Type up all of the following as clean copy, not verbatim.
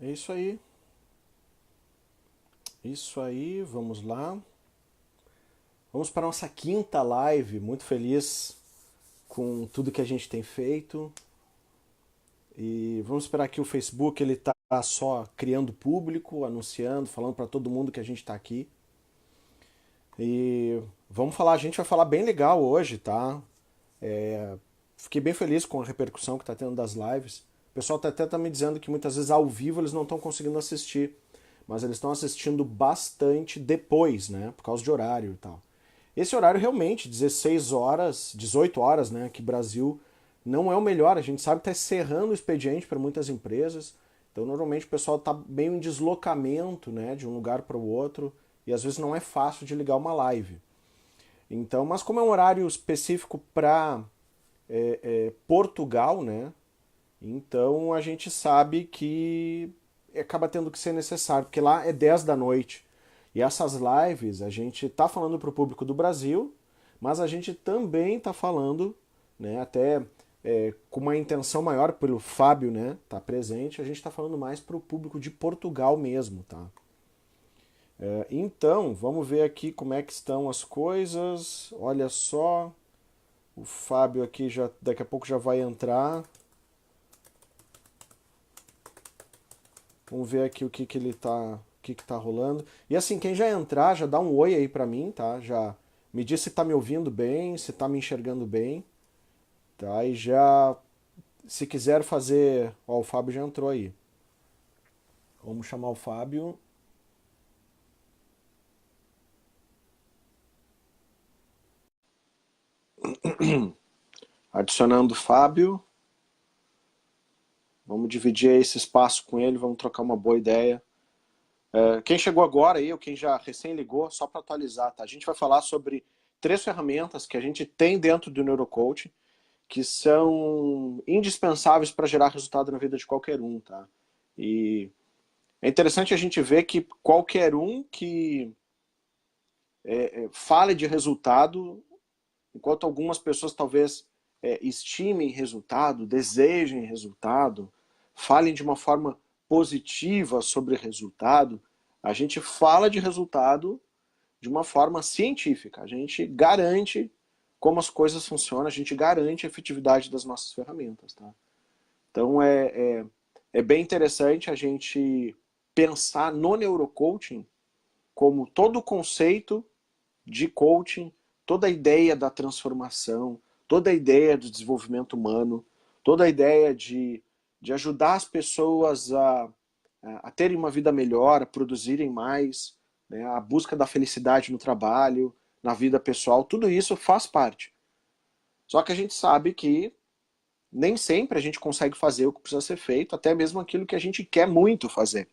É isso aí. Isso aí, vamos lá. Vamos para a nossa quinta live. Muito feliz com tudo que a gente tem feito. E vamos esperar que o Facebook ele tá só criando público, anunciando, falando para todo mundo que a gente está aqui. E vamos falar, a gente vai falar bem legal hoje, tá? Fiquei bem feliz com a repercussão que está tendo das lives. O pessoal até tá me dizendo que muitas vezes ao vivo eles não estão conseguindo assistir, mas eles estão assistindo bastante depois, né? Por causa de horário e tal. Esse horário realmente, 16 horas, 18 horas, né? Aqui Brasil, não é o melhor. A gente sabe que está encerrando o expediente para muitas empresas. Então, normalmente o pessoal está meio em deslocamento, né? De um lugar para o outro. E às vezes não é fácil de ligar uma live. Então, mas como é um horário específico para Portugal, né? Então a gente sabe que acaba tendo que ser necessário, porque lá é 10 da noite. E essas lives a gente tá falando para o público do Brasil, mas a gente também tá falando, né, até com uma intenção maior pelo Fábio, né, tá presente, a gente tá falando mais para o público de Portugal mesmo, tá? Então, vamos ver aqui como é que estão as coisas. Olha só, o Fábio aqui já daqui a pouco já vai entrar. Vamos ver aqui o que que ele tá, o que que tá rolando. E assim, quem já entrar, já dá um oi aí pra mim, tá? Já me diz se tá me ouvindo bem, se tá me enxergando bem, tá? E já, se quiser fazer, ó, o Fábio já entrou aí. Vamos chamar o Fábio. Adicionando o Fábio. Vamos dividir esse espaço com ele, vamos trocar uma boa ideia. Quem chegou agora aí, ou quem já recém ligou, só para atualizar, tá? A gente vai falar sobre 3 ferramentas que a gente tem dentro do Neurocoaching que são indispensáveis para gerar resultado na vida de qualquer um, tá? E é interessante a gente ver que qualquer um que fale de resultado, enquanto algumas pessoas talvez estimem resultado, desejem resultado, falem de uma forma positiva sobre resultado, a gente fala de resultado de uma forma científica. A gente garante como as coisas funcionam, a gente garante a efetividade das nossas ferramentas, tá? Então é bem interessante a gente pensar no neurocoaching como todo o conceito de coaching, toda a ideia da transformação, toda a ideia do desenvolvimento humano, toda a ideia de ajudar as pessoas a terem uma vida melhor, a produzirem mais, né, a busca da felicidade no trabalho, na vida pessoal, tudo isso faz parte. Só que a gente sabe que nem sempre a gente consegue fazer o que precisa ser feito, até mesmo aquilo que a gente quer muito fazer.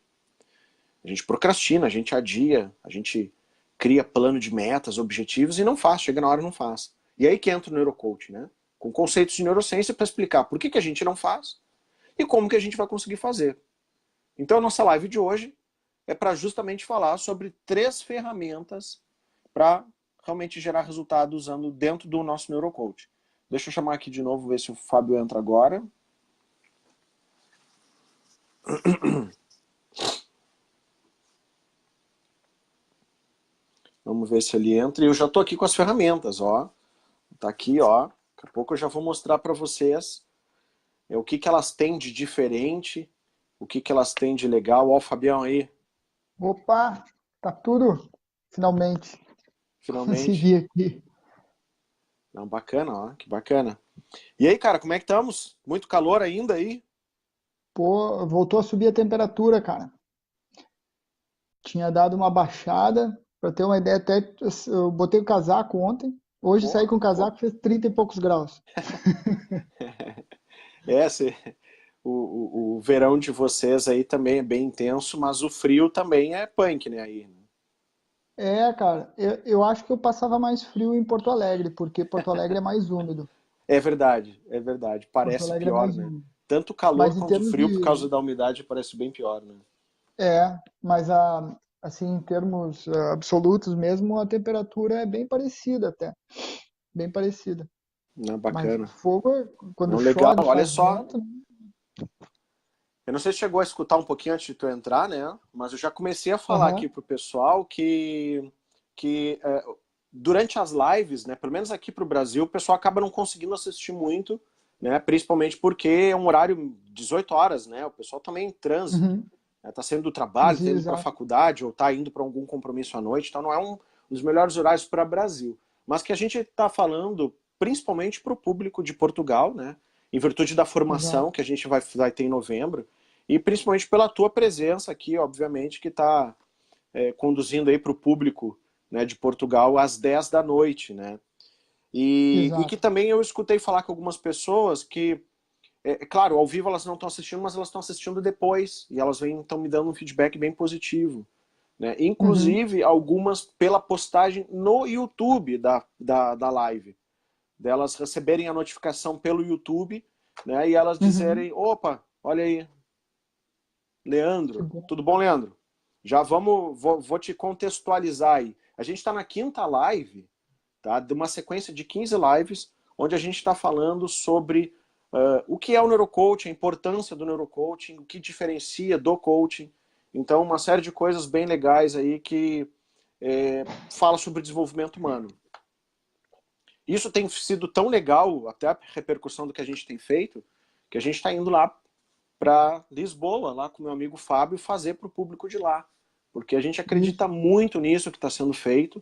A gente procrastina, a gente adia, a gente cria plano de metas, objetivos e não faz, chega na hora e não faz. E aí que entra o neurocoach, né? Com conceitos de neurociência para explicar por que a gente não faz e como que a gente vai conseguir fazer. Então a nossa live de hoje é para justamente falar sobre 3 ferramentas para realmente gerar resultado usando dentro do nosso neurocoach. Deixa eu chamar aqui de novo, ver se o Fábio entra agora. Vamos ver se ele entra. E eu já estou aqui com as ferramentas, ó. Tá aqui, ó. Daqui a pouco eu já vou mostrar para vocês o que elas têm de diferente, o que elas têm de legal. Ó, o Fabião aí, Opa, tá tudo finalmente finalmente. consegui aqui. Não, bacana, ó, que bacana. E aí, cara, como é que estamos? Muito calor ainda aí? Pô, voltou a subir a temperatura, cara. Tinha dado uma baixada, para ter uma ideia, até eu botei o casaco ontem. Hoje saí Pô, com o casaco, fez 30 e poucos graus. é, o verão de vocês aí também é bem intenso, mas o frio também é punk, né, aí. É, cara, eu acho que eu passava mais frio em Porto Alegre, porque Porto Alegre é mais úmido. É verdade, é verdade. Porto Parece Alegre é pior, mais né? úmido. Tanto o calor Mas em quanto o termos frio, por de, causa da umidade, parece bem pior, né? mas assim, em termos absolutos mesmo, a temperatura é bem parecida até, bem parecida. Não, Mas o bacana. fogo, quando Não, legal. chove, Olha faz só, vento, Eu não sei se chegou a escutar um pouquinho antes de tu entrar, né? Mas eu já comecei a falar aqui Aham, pro pessoal que durante as lives, né? Pelo menos aqui pro Brasil, o pessoal acaba não conseguindo assistir muito, né? Principalmente porque é um horário 18 horas, né? O pessoal também em trânsito, uhum, né? Tá saindo do trabalho, tá indo para a exato. faculdade ou tá indo para algum compromisso à noite, então não é um dos melhores horários para o Brasil. Mas que a gente está falando principalmente para o público de Portugal, né? Em virtude da formação Exato. que a gente vai ter em novembro, e principalmente pela tua presença aqui, obviamente, que está conduzindo aí para o público, né, de Portugal às 10 da noite, né? E que Exato. também eu escutei falar com algumas pessoas que, claro, ao vivo elas não estão assistindo, mas elas estão assistindo depois, e elas estão me dando um feedback bem positivo. Né? Uhum, Inclusive, algumas pela postagem no YouTube da live, delas receberem a notificação pelo YouTube, né? E elas uhum. dizerem, opa, olha aí, Que Leandro. bom. Tudo bom, Leandro? Já vou te contextualizar aí. A gente está na quinta live, tá? De uma sequência de 15 lives, onde a gente está falando sobre o que é o neurocoaching, a importância do neurocoaching, o que diferencia do coaching. Então, uma série de coisas bem legais aí que fala sobre desenvolvimento humano. Isso tem sido tão legal, até a repercussão do que a gente tem feito, que a gente está indo lá para Lisboa, lá com meu amigo Fábio, fazer para o público de lá. Porque a gente acredita Isso. muito nisso que está sendo feito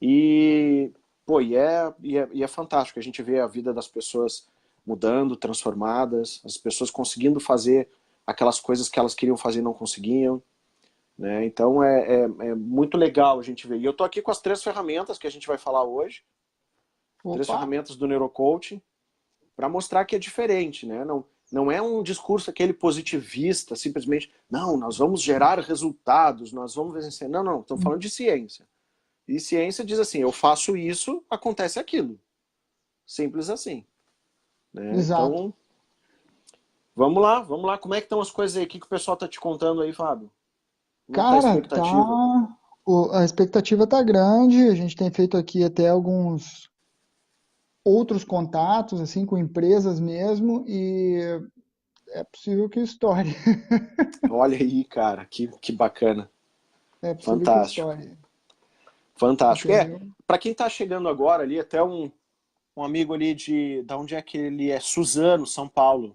e, pô, e é fantástico. A gente vê a vida das pessoas mudando, transformadas, as pessoas conseguindo fazer aquelas coisas que elas queriam fazer e não conseguiam. Né? Então é muito legal a gente ver. E eu estou aqui com as 3 ferramentas que a gente vai falar hoje, 3 Opa! ferramentas do neurocoaching, para mostrar que é diferente, né? Não é um discurso aquele positivista, simplesmente, não, nós vamos gerar resultados, nós vamos vencer. Não, não, estamos falando de ciência. E ciência diz assim, eu faço isso, acontece aquilo. Simples assim. Né? Exato. Então, vamos lá. Como é que estão as coisas aí? O que o pessoal está te contando aí, Fábio? Como é que tá a Cara, expectativa? a expectativa tá grande. A gente tem feito aqui até alguns outros contatos, assim, com empresas mesmo, e é possível que estoure. Olha aí, cara, que bacana. É possível que Fantástico. estoure, Fantástico. entendeu? Para quem está chegando agora ali, até um amigo ali da onde é que ele é? Suzano, São Paulo.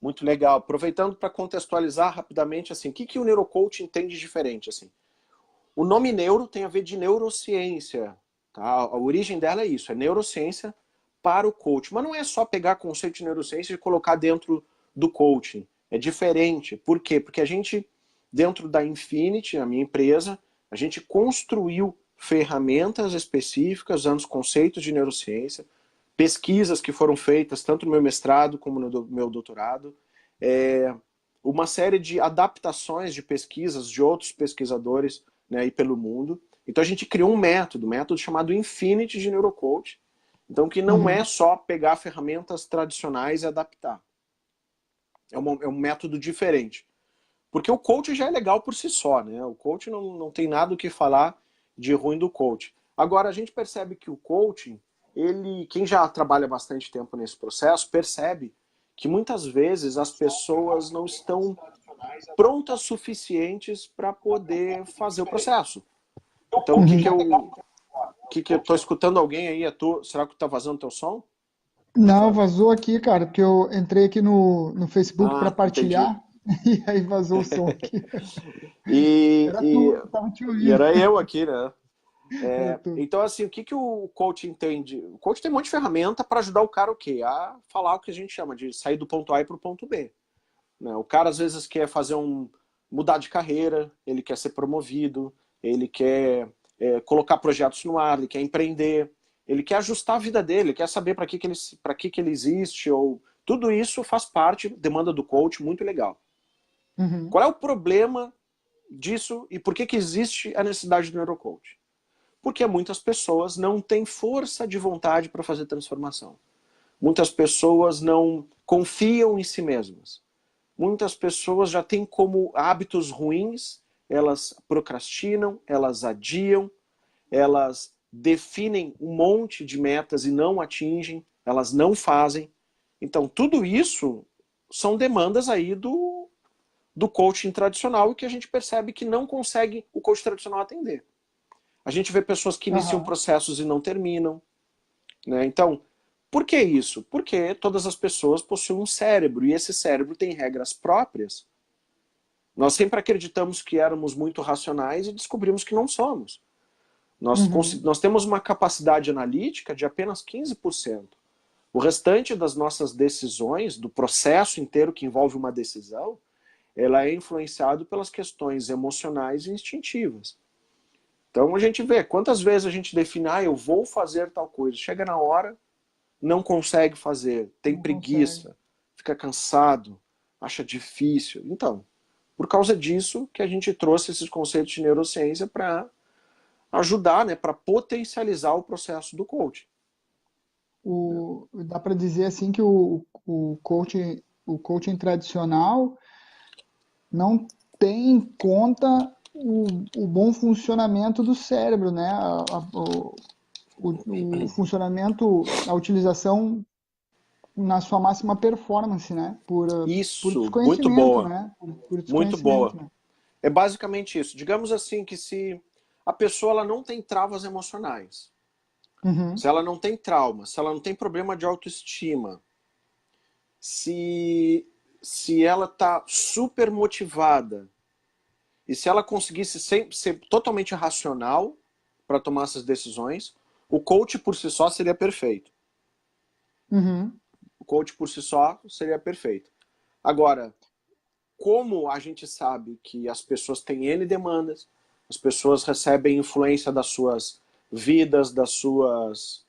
Muito legal. Aproveitando para contextualizar rapidamente, assim, o que o neurocoaching tem de diferente? Assim? O nome neuro tem a ver de neurociência. Tá? A origem dela é isso, é neurociência para o coaching. Mas não é só pegar conceito de neurociência e colocar dentro do coaching. É diferente. Por quê? Porque a gente, dentro da Infinity, a minha empresa, a gente construiu ferramentas específicas usando os conceitos de neurociência, pesquisas que foram feitas tanto no meu mestrado como no meu doutorado, é, uma série de adaptações de pesquisas de outros pesquisadores, né, aí pelo mundo. Então a gente criou um método chamado Infinity de Neurocoach. Então que não é Uhum, só pegar ferramentas tradicionais e adaptar. É um método diferente. Porque o coach já é legal por si só, né? O coach não tem nada o que falar de ruim do coach. Agora, a gente percebe que o coaching, quem já trabalha bastante tempo nesse processo, percebe que muitas vezes as pessoas não estão prontas suficientes para poder fazer o processo. Então, uhum. que eu estou escutando alguém aí? Será que está vazando teu som, Não, Fábio? vazou aqui, cara, porque eu entrei aqui no Facebook para Ah, entendi. partilhar e aí vazou o som aqui. E, Era tu, e, eu tava te e ouvindo. era eu aqui, né? Era tu. Então, assim, o que o coach entende? O coach tem um monte de ferramenta para ajudar o cara o quê? A falar o que a gente chama de sair do ponto A para o ponto B. Né? O cara, às vezes, quer mudar de carreira, ele quer ser promovido, ele quer colocar projetos no ar, ele quer empreender, ele quer ajustar a vida dele, quer saber para que ele existe, ou tudo isso faz parte, demanda do coach, muito legal. Uhum, Qual é o problema disso e por que existe a necessidade do neurocoach? Porque muitas pessoas não têm força de vontade para fazer transformação. Muitas pessoas não confiam em si mesmas. Muitas pessoas já têm como hábitos ruins, elas procrastinam, elas adiam, elas definem um monte de metas e não atingem, elas não fazem. Então, tudo isso são demandas aí do coaching tradicional e que a gente percebe que não consegue o coaching tradicional atender. A gente vê pessoas que iniciam processos e não terminam, né? Então, por que isso? Porque todas as pessoas possuem um cérebro e esse cérebro tem regras próprias. Nós sempre acreditamos que éramos muito racionais e descobrimos que não somos. Nós temos uma capacidade analítica de apenas 15%. O restante das nossas decisões, do processo inteiro que envolve uma decisão, ela é influenciado pelas questões emocionais e instintivas. Então a gente vê quantas vezes a gente define, eu vou fazer tal coisa, chega na hora, não consegue fazer, tem preguiça, fica cansado, acha difícil. Então, por causa disso que a gente trouxe esses conceitos de neurociência para ajudar, né, para potencializar o processo do coaching. Dá para dizer assim que o coaching tradicional não tem em conta o bom funcionamento do cérebro, né? O funcionamento, a utilização na sua máxima performance, né? Por Isso, muito desconhecimento, boa, né? Por muito desconhecimento, boa. né? É basicamente isso. Digamos assim que se a pessoa ela não tem travas emocionais, se ela não tem trauma, se ela não tem problema de autoestima, se ela está super motivada e se ela conseguisse ser totalmente racional para tomar essas decisões, o coach por si só seria perfeito. O coach por si só seria perfeito. Agora, como a gente sabe que as pessoas têm N demandas, as pessoas recebem influência das suas vidas, das suas...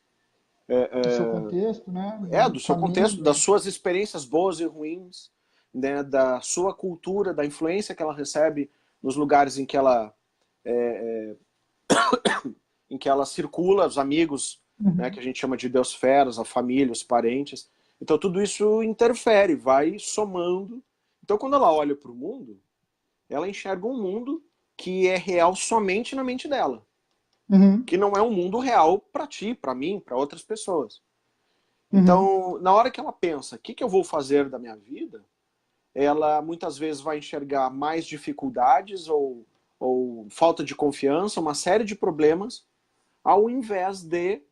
Do seu contexto, né? do seu contexto, Família. das suas experiências boas e ruins, né, da sua cultura, da influência que ela recebe nos lugares em que ela circula, os amigos, né, que a gente chama de biosferas, a família, os parentes. Então tudo isso interfere, vai somando. Então quando ela olha para o mundo, ela enxerga um mundo que é real somente na mente dela. Que não é um mundo real para ti, para mim, para outras pessoas. Então, na hora que ela pensa, o que eu vou fazer da minha vida, ela muitas vezes vai enxergar mais dificuldades ou falta de confiança, uma série de problemas, ao invés de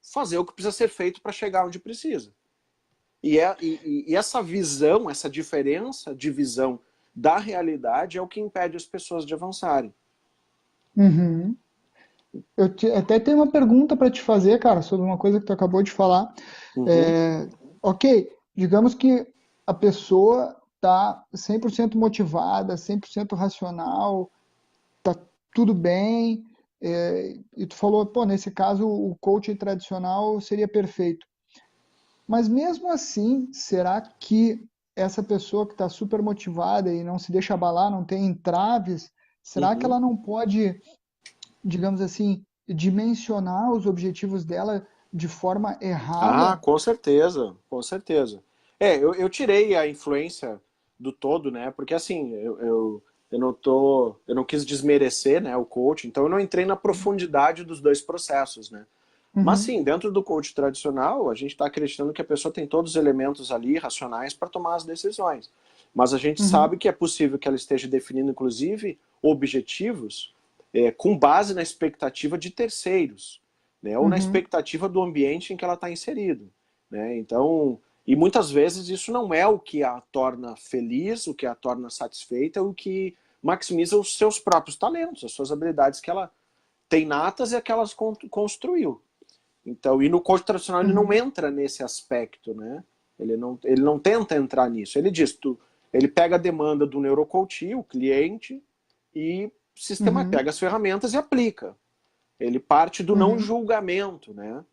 fazer o que precisa ser feito para chegar onde precisa. E essa visão, essa diferença de visão da realidade é o que impede as pessoas de avançarem. Até tenho uma pergunta para te fazer, cara, sobre uma coisa que tu acabou de falar. Ok, digamos que a pessoa está 100% motivada, 100% racional, tá tudo bem, e tu falou, pô, nesse caso o coaching tradicional seria perfeito. Mas mesmo assim, será que essa pessoa que está super motivada e não se deixa abalar, não tem entraves, será que ela não pode, digamos assim, dimensionar os objetivos dela de forma Ah, errada? com certeza, com certeza. Eu tirei a influência do todo, né? Porque assim, eu não quis desmerecer, né, o coach, então eu não entrei na profundidade dos dois processos, né? Mas Uhum, sim, dentro do coach tradicional, a gente está acreditando que a pessoa tem todos os elementos ali racionais para tomar as decisões. Mas a gente uhum, sabe que é possível que ela esteja definindo, inclusive, objetivos com base na expectativa de terceiros, né, ou na uhum, expectativa do ambiente em que ela está inserido, né? Então, e muitas vezes isso não é o que a torna feliz, o que a torna satisfeita, o que maximiza os seus próprios talentos, as suas habilidades que ela tem natas e aquelas construiu. Então, e no coach tradicional ele não uhum, entra nesse aspecto, né? Ele não tenta entrar nisso. Ele diz, ele pega a demanda do neurocoach, o cliente, e uhum, pega as ferramentas e aplica. Ele parte do não uhum. julgamento, né?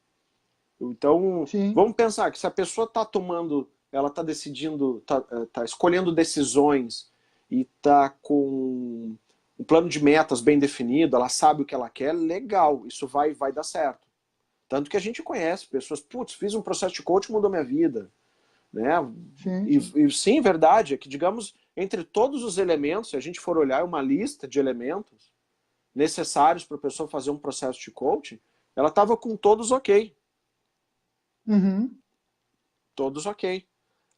Então, Sim. vamos pensar que se a pessoa está tomando, ela está decidindo, tá escolhendo decisões e está com um plano de metas bem definido, ela sabe o que ela quer, legal, isso vai dar certo. Tanto que a gente conhece pessoas, putz, fiz um processo de coaching, mudou minha vida. Né? Sim, E sim, verdade, é que, digamos, entre todos os elementos, se a gente for olhar uma lista de elementos necessários para a pessoa fazer um processo de coaching, ela estava com todos ok. uhum, Todos ok.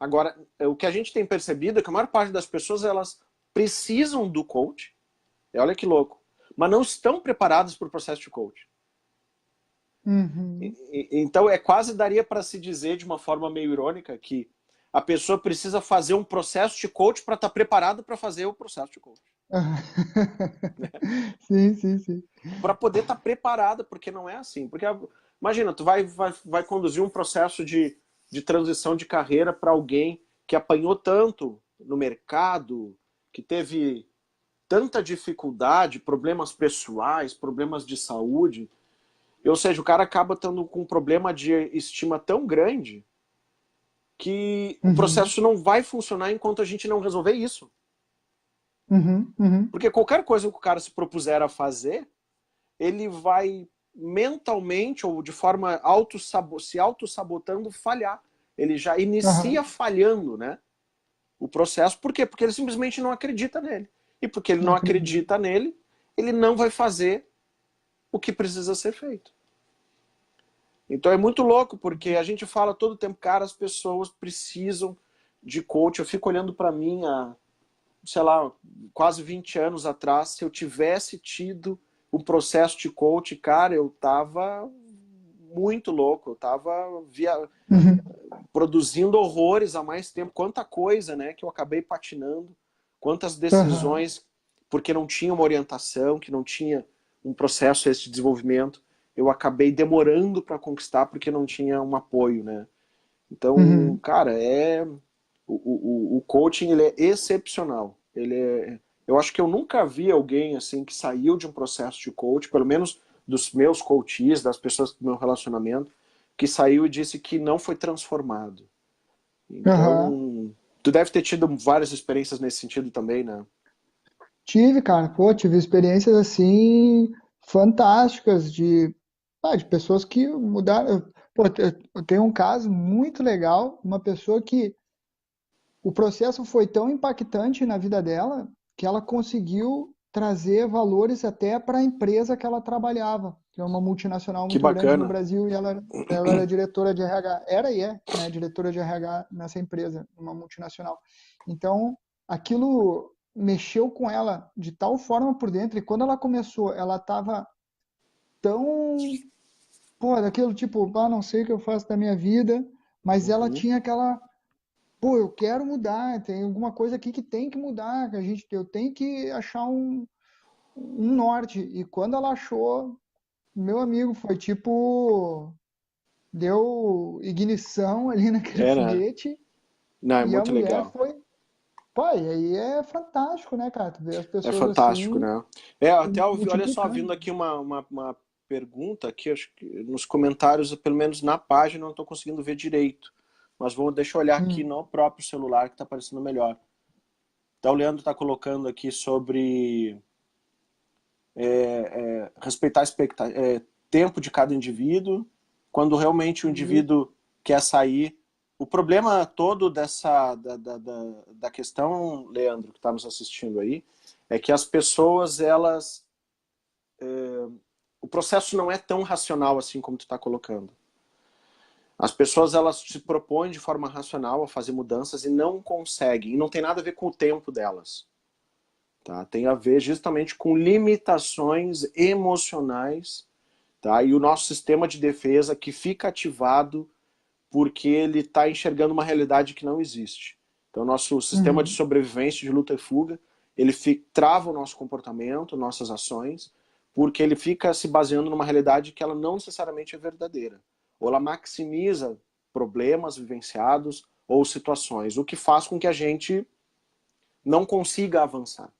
Agora, o que a gente tem percebido é que a maior parte das pessoas, elas precisam do coach, olha que louco, mas não estão preparadas para o processo de coach. Uhum. Então, quase daria para se dizer de uma forma meio irônica que a pessoa precisa fazer um processo de coach para estar preparada para fazer o processo de coach. Sim, sim, sim. Para poder estar preparada, porque não é assim. Porque, imagina, tu vai conduzir um processo de transição de carreira para alguém que apanhou tanto no mercado, que teve tanta dificuldade, problemas pessoais, problemas de saúde. Ou seja, o cara acaba tendo com um problema de estima tão grande que o Uhum. processo não vai funcionar enquanto a gente não resolver isso. Uhum. Uhum. Porque qualquer coisa que o cara se propuser a fazer, ele vai mentalmente ou de forma se auto-sabotando falhar. Ele já inicia Aham. falhando, né? O processo. Por quê? Porque ele simplesmente não acredita nele. E porque ele Não não acredito. acredita nele, ele não vai fazer o que precisa ser feito. Então é muito louco, porque a gente fala todo tempo, cara, as pessoas precisam de coach. Eu fico olhando para mim há, sei lá, quase 20 anos atrás, se eu tivesse tido um processo de coach, cara, eu tava muito louco, eu tava Uhum. produzindo horrores há mais tempo. Quanta coisa, né, que eu acabei patinando, quantas Aham. decisões, porque não tinha uma orientação, que não tinha um processo esse de desenvolvimento, eu acabei demorando para conquistar porque não tinha um apoio, né? Então, Uhum. cara, o coaching ele é excepcional. Eu acho que eu nunca vi alguém assim que saiu de um processo de coach, pelo menos dos meus coaches, das pessoas do meu relacionamento, que saiu e disse que não foi transformado. Aham. Então, tu deve ter tido várias experiências nesse sentido também, né? Tive, cara, pô, tive experiências assim fantásticas de pessoas que mudaram. Pô, eu tenho um caso muito legal, uma pessoa que o processo foi tão impactante na vida dela que ela conseguiu trazer valores até para a empresa que ela trabalhava, que é uma multinacional Que muito grande no bacana. Brasil, e ela era diretora de RH, era e é, né, diretora de RH nessa empresa, uma multinacional. Então, aquilo mexeu com ela de tal forma por dentro, e quando ela começou, ela estava tão, pô, daquilo tipo, ah, não sei o que eu faço da minha vida, mas ela Uhum. tinha aquela, pô, eu quero mudar, tem alguma coisa aqui que tem que mudar, eu tenho que achar um norte. E quando ela achou, meu amigo, foi tipo, deu ignição ali naquele É, né? foguete Não, é e a muito mulher legal. foi, pô, e aí é fantástico, né, cara? Tu vê as É pessoas fantástico, assim né? Até olha só, vindo multiplicando. aqui uma pergunta aqui, acho que nos comentários, pelo menos na página, eu não estou conseguindo ver direito. Mas deixa eu olhar aqui Hum, no próprio celular que está aparecendo melhor. Então o Leandro está colocando aqui sobre respeitar tempo de cada indivíduo, quando realmente o isso. indivíduo quer sair. O problema todo da questão, Leandro, que está nos assistindo aí, é que as pessoas, elas... O processo não é tão racional assim como tu está colocando. As pessoas, elas se propõem de forma racional a fazer mudanças e não conseguem. E não tem nada a ver com o tempo delas. Tá? Tem a ver justamente com limitações emocionais, tá? E o nosso sistema de defesa que fica ativado porque ele está enxergando uma realidade que não existe. Então, nosso sistema de Uhum, sobrevivência, de luta e fuga, ele trava o nosso comportamento, nossas ações, porque ele fica se baseando numa realidade que ela não necessariamente é verdadeira. Ou ela maximiza problemas vivenciados ou situações, o que faz com que a gente não consiga avançar.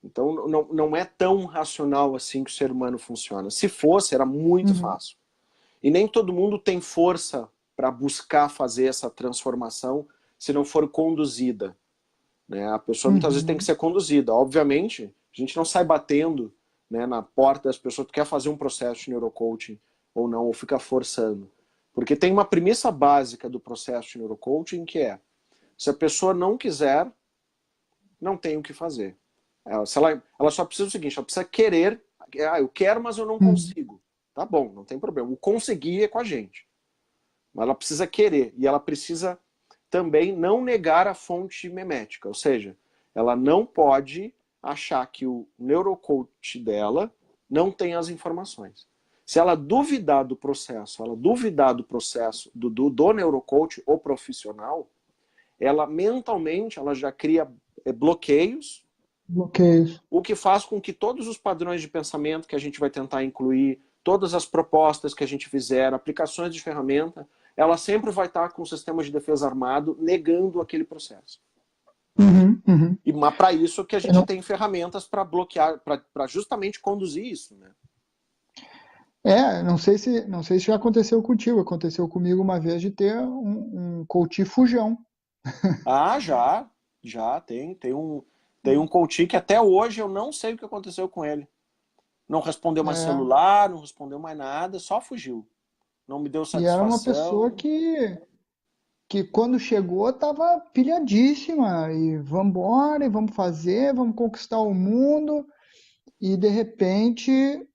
Então, não é tão racional assim que o ser humano funciona. Se fosse, era muito uhum, fácil. E nem todo mundo tem força para buscar fazer essa transformação se não for conduzida. Né? A pessoa muitas vezes tem que uhum, ser conduzida. Obviamente, a gente não sai batendo, né, na porta das pessoas que quer fazer um processo de neurocoaching ou não, ou fica forçando. Porque tem uma premissa básica do processo de neurocoaching que é: se a pessoa não quiser, não tem o que fazer. Ela só precisa do seguinte, ela precisa querer. Ah, eu quero, mas eu não uhum, consigo. Tá bom, não tem problema. O conseguir é com a gente. Mas ela precisa querer e ela precisa também não negar a fonte memética, ou seja, ela não pode achar que o neurocoach dela não tem as informações. Se ela duvidar do processo, do neurocoach ou profissional, ela mentalmente ela já cria bloqueios, Bloqueios. o que faz com que todos os padrões de pensamento que a gente vai tentar incluir, todas as propostas que a gente fizer, aplicações de ferramenta, ela sempre vai estar com o sistema de defesa armado negando aquele processo. Uhum, uhum. E para isso que a gente Não... tem ferramentas para bloquear, para justamente conduzir isso, né? Não sei se já aconteceu contigo. Aconteceu comigo uma vez de ter um coach fujão. Ah, já tem um coach que até hoje eu não sei o que aconteceu com ele. Não respondeu mais É, celular, não respondeu mais nada, só fugiu. Não me deu e era uma pessoa satisfação. que quando chegou estava pilhadíssima. E vamos embora, e vamos fazer, vamos conquistar o mundo. E de repente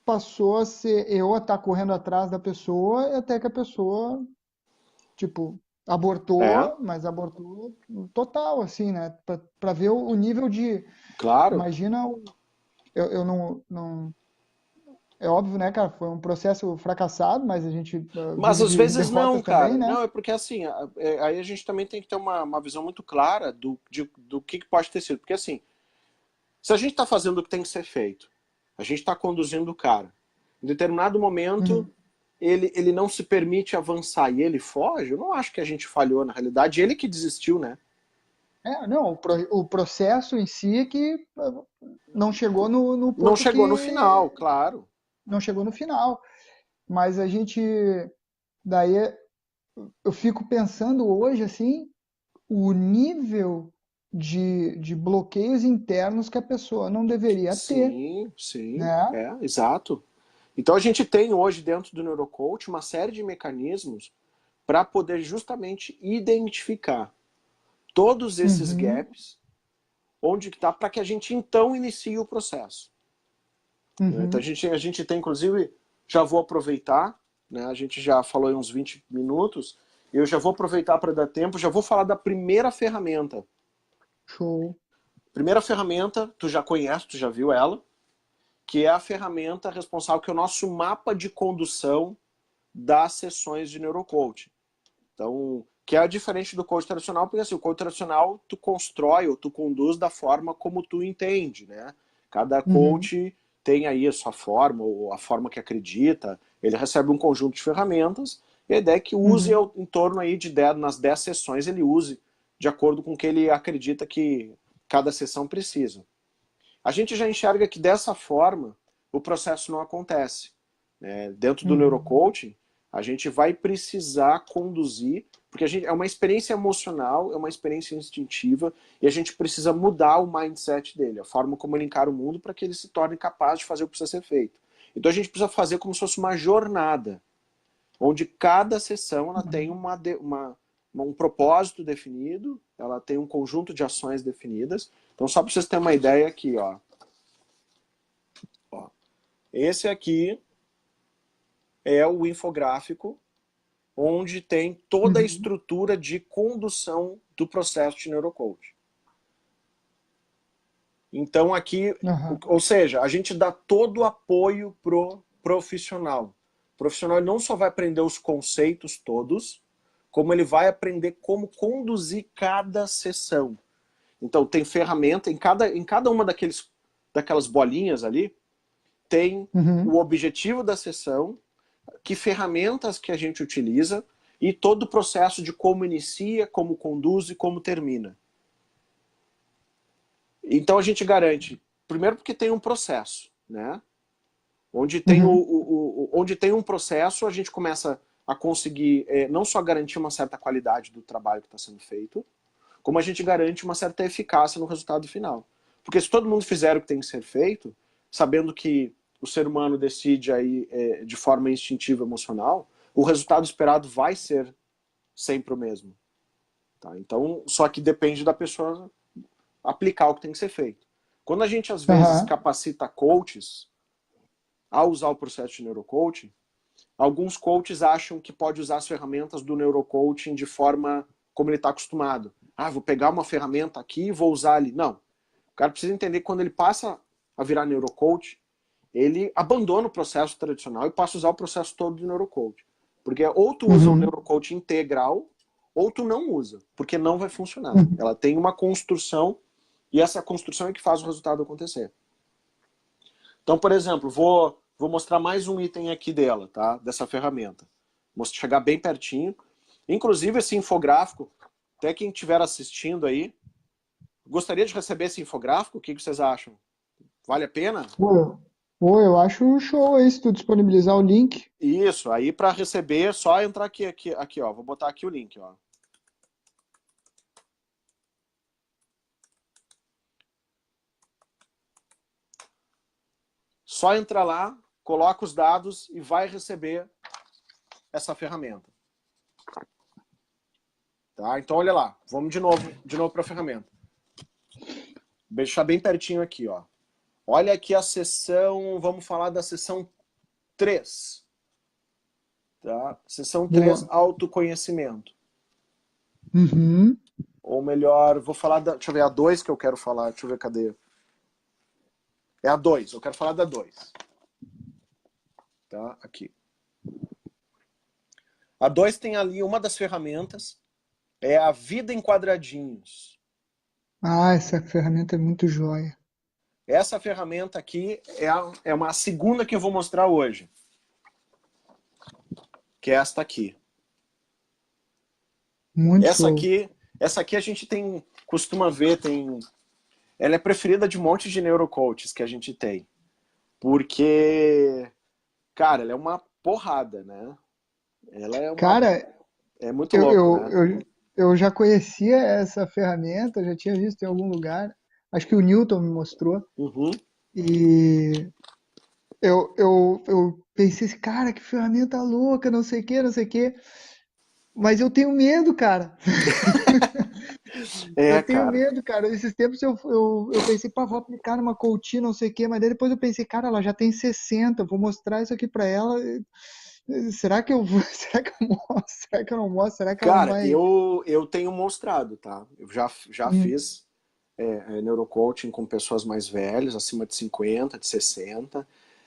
passou a ser eu a estar correndo atrás da pessoa, até que a pessoa, tipo, É, abortou, mas abortou total, assim, né? Para ver o nível de. claro. Imagina, eu não. É óbvio, né, cara? Foi um processo fracassado, mas a gente Mas vive às de vezes não, derrotas também, cara. né? Não, é porque assim, aí a gente também tem que ter uma visão muito clara do que pode ter sido. Porque assim, se a gente está fazendo o que tem que ser feito, a gente está conduzindo o cara, em determinado momento Uhum. ele não se permite avançar e ele foge, eu não acho que a gente falhou, na realidade, ele que desistiu, né? Não, o processo em si é que não chegou no Não ponto chegou no que final, claro. não chegou no final. Mas a gente, daí eu fico pensando hoje, assim, o nível de bloqueios internos que a pessoa não deveria ter, Sim, sim, né? exato. Então a gente tem hoje dentro do neurocoach uma série de mecanismos para poder justamente identificar todos esses Uhum, gaps, onde está, para que a gente então inicie o processo. Então uhum, a gente tem, inclusive, já vou aproveitar, né? A gente já falou em uns 20 minutos, eu já vou aproveitar para dar tempo, já vou falar da primeira ferramenta. show. Primeira ferramenta, tu já conhece, tu já viu ela, que é a ferramenta responsável, que é o nosso mapa de condução das sessões de neurocoaching. Então, que é diferente do coach tradicional, porque assim, o coach tradicional tu constrói ou tu conduz da forma como tu entende, né? Cada Uhum, coach tem aí a sua forma, ou a forma que acredita, ele recebe um conjunto de ferramentas, e a ideia é que use uhum, em torno aí de 10, nas 10 sessões, ele use de acordo com o que ele acredita que cada sessão precisa. A gente já enxerga que dessa forma o processo não acontece. Dentro do uhum, neurocoaching, a gente vai precisar conduzir, porque é uma experiência emocional, é uma experiência instintiva, e a gente precisa mudar o mindset dele, a forma como ele encara o mundo, para que ele se torne capaz de fazer o que precisa ser feito. Então a gente precisa fazer como se fosse uma jornada, onde cada sessão ela tem uhum. um propósito definido, ela tem um conjunto de ações definidas. Então, só para vocês terem uma ideia aqui, ó. Esse aqui é o infográfico onde tem toda a Uhum. estrutura de condução do processo de neurocoaching. Então aqui, Aham. ou seja, a gente dá todo o apoio pro profissional. O profissional não só vai aprender os conceitos todos, como ele vai aprender como conduzir cada sessão. Então tem ferramenta, em cada uma daquelas bolinhas ali, tem o Uhum. objetivo da sessão, que ferramentas que a gente utiliza e todo o processo de como inicia, como conduz e como termina. Então a gente garante, primeiro porque tem um processo, né? Uhum. Onde tem um processo, a gente começa a conseguir não só garantir uma certa qualidade do trabalho que está sendo feito, como a gente garante uma certa eficácia no resultado final. Porque se todo mundo fizer o que tem que ser feito, sabendo que o ser humano decide aí de forma instintiva e emocional, o resultado esperado vai ser sempre o mesmo. Tá? Então, só que depende da pessoa aplicar o que tem que ser feito. Quando a gente, às vezes, Aham. capacita coaches a usar o processo de neurocoaching, alguns coaches acham que pode usar as ferramentas do neurocoaching de forma como ele está acostumado. Ah, vou pegar uma ferramenta aqui e vou usar ali. Não. O cara precisa entender que quando ele passa a virar neurocoach, ele abandona o processo tradicional e passa a usar o processo todo de neurocoach. Porque ou tu usa o neurocoach integral, ou tu não usa, porque não vai funcionar. Ela tem uma construção, e essa construção é que faz o resultado acontecer. Então, por exemplo, vou mostrar mais um item aqui dela, tá? Dessa ferramenta. Vou chegar bem pertinho. Inclusive, esse infográfico, até quem estiver assistindo aí, gostaria de receber esse infográfico? O que vocês acham? Vale a pena? Pô, eu acho um show aí se tu disponibilizar o link. Isso, aí para receber é só entrar aqui, ó. Vou botar aqui o link, ó. Só entra lá, coloca os dados e vai receber essa ferramenta. Tá? Então, olha lá. Vamos de novo para a ferramenta. Vou deixar bem pertinho aqui, ó. Olha aqui a seção, vamos falar da seção 3. Tá? Seção 3, Boa. autoconhecimento. Uhum. Ou melhor, vou falar da... Deixa eu ver, a 2 que eu quero falar. Deixa eu ver, cadê? É a 2, eu quero falar da 2. Tá? Aqui. A 2 tem ali uma das ferramentas, é a vida em quadradinhos. Ah, essa ferramenta é muito joia. Essa ferramenta aqui é uma segunda que eu vou mostrar hoje. Que é esta aqui. Muito Essa show. aqui a gente costuma ver, ela é preferida de um monte de neurocoaches que a gente tem. Porque, cara, ela é uma porrada, né? Ela Cara, é muito eu, louco, eu, né? eu, eu já conhecia essa ferramenta, já tinha visto em algum lugar. Acho que o Newton me mostrou. Uhum. E eu pensei assim, cara, que ferramenta louca, não sei o que, não sei o que. Mas eu tenho medo, cara. É, Eu tenho cara. medo, cara. Esses tempos eu pensei, pá, vou aplicar numa coach, não sei o quê, mas daí depois eu pensei, cara, ela já tem 60, eu vou mostrar isso aqui pra ela. Será que eu vou? Será que eu mostro? Será que eu não mostro? Será que ela não Cara, vai? eu tenho mostrado, tá? Eu já Hum, fiz neurocoaching com pessoas mais velhas, acima de 50, de 60.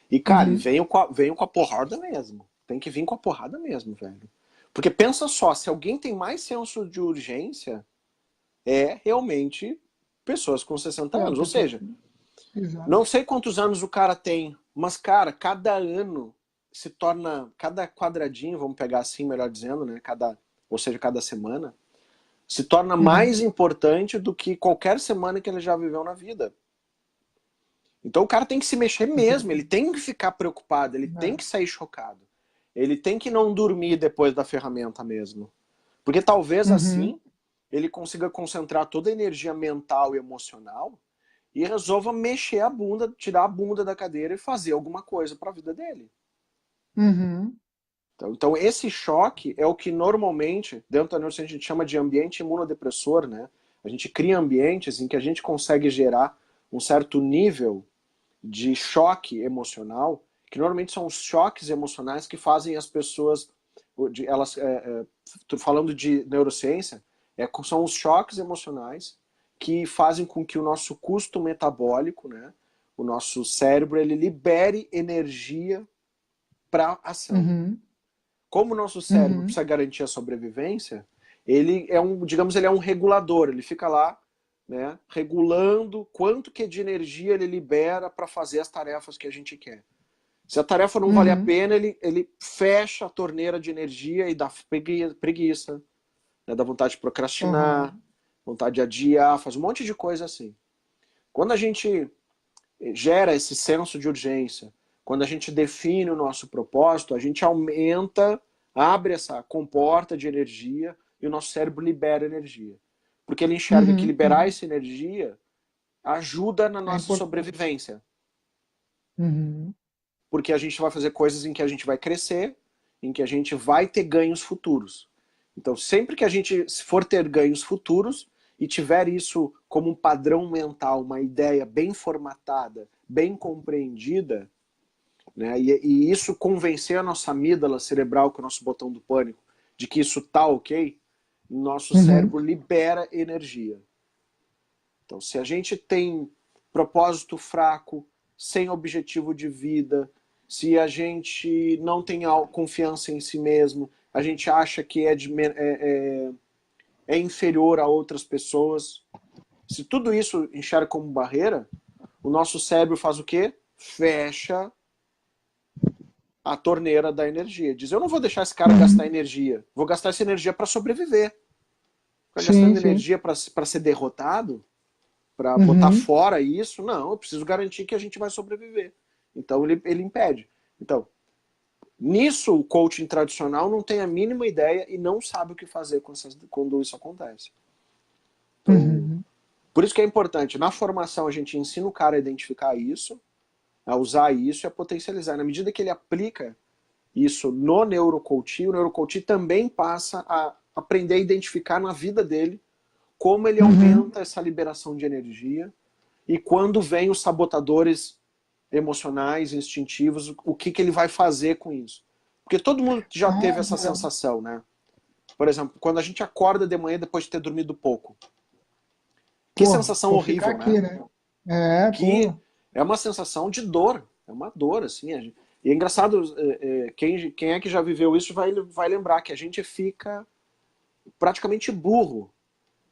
E, cara, uhum, venho com a porrada mesmo. Tem que vir com a porrada mesmo, velho. Porque pensa só, se alguém tem mais senso de urgência, é realmente pessoas com 60 é a anos. Ou pessoa. seja, não Exato. sei quantos anos o cara tem, mas, cara, cada ano se torna, cada quadradinho, vamos pegar assim, melhor dizendo, né? Ou seja, cada semana, se torna Uhum, mais importante do que qualquer semana que ele já viveu na vida. Então o cara tem que se mexer mesmo, ele exatamente. tem que ficar preocupado, ele tem É. que sair chocado. Ele tem que não dormir depois da ferramenta mesmo. Porque talvez Uhum, assim ele consiga concentrar toda a energia mental e emocional e resolva mexer a bunda, tirar a bunda da cadeira e fazer alguma coisa para a vida dele. uhum, Então, esse choque é o que normalmente, dentro da neurociência, a gente chama de ambiente imunodepressor, né? A gente cria ambientes em que a gente consegue gerar um certo nível de choque emocional, que normalmente são os choques emocionais que fazem as pessoas, falando de neurociência, são os choques emocionais que fazem com que o nosso custo metabólico, né, o nosso cérebro, ele libere energia para ação. uhum, Como o nosso cérebro uhum. precisa garantir a sobrevivência, ele é digamos, ele é um regulador, ele fica lá, né, regulando quanto que de energia ele libera para fazer as tarefas que a gente quer. Se a tarefa não vale a Uhum, pena, ele fecha a torneira de energia e dá preguiça, né, dá vontade de procrastinar, uhum, vontade de adiar, faz um monte de coisa assim. Quando a gente gera esse senso de urgência, quando a gente define o nosso propósito, a gente aumenta, abre essa comporta de energia e o nosso cérebro libera energia. Porque ele enxerga que uhum, liberar uhum. essa energia ajuda na É nossa importante. sobrevivência. Uhum, Porque a gente vai fazer coisas em que a gente vai crescer, em que a gente vai ter ganhos futuros. Então, sempre que a gente for ter ganhos futuros e tiver isso como um padrão mental, uma ideia bem formatada, bem compreendida, né, e isso convencer a nossa amígdala cerebral, que é o nosso botão do pânico, de que isso tá ok, nosso Uhum. cérebro libera energia. Então, se a gente tem propósito fraco, sem objetivo de vida, se a gente não tem confiança em si mesmo, a gente acha que é inferior a outras pessoas, se tudo isso enxerga como barreira, o nosso cérebro faz o quê? Fecha a torneira da energia. Diz, eu não vou deixar esse cara gastar Uhum. energia, vou gastar essa energia para sobreviver. Ficar Sim, gastando sim. energia para ser derrotado, para botar Uhum. fora isso, não, eu preciso garantir que a gente vai sobreviver. Então ele impede. Então, nisso o coaching tradicional não tem a mínima ideia e não sabe o que fazer quando isso acontece. Então, Uhum. por isso que é importante, na formação a gente ensina o cara a identificar isso, a usar isso e a potencializar. Na medida que ele aplica isso no neurocoaching, o neurocoaching também passa a aprender a identificar na vida dele como ele Uhum. aumenta essa liberação de energia e quando vem os sabotadores emocionais, instintivos, o que, que ele vai fazer com isso. Porque todo mundo já Ah, teve essa boa. sensação, né? Por exemplo, quando a gente acorda de manhã depois de ter dormido pouco. Que Pô, sensação vou ficar horrível, né? aqui, né? É, Que pô. é uma sensação de dor. É uma dor, assim. E é engraçado, quem é que já viveu isso vai lembrar que a gente fica praticamente burro.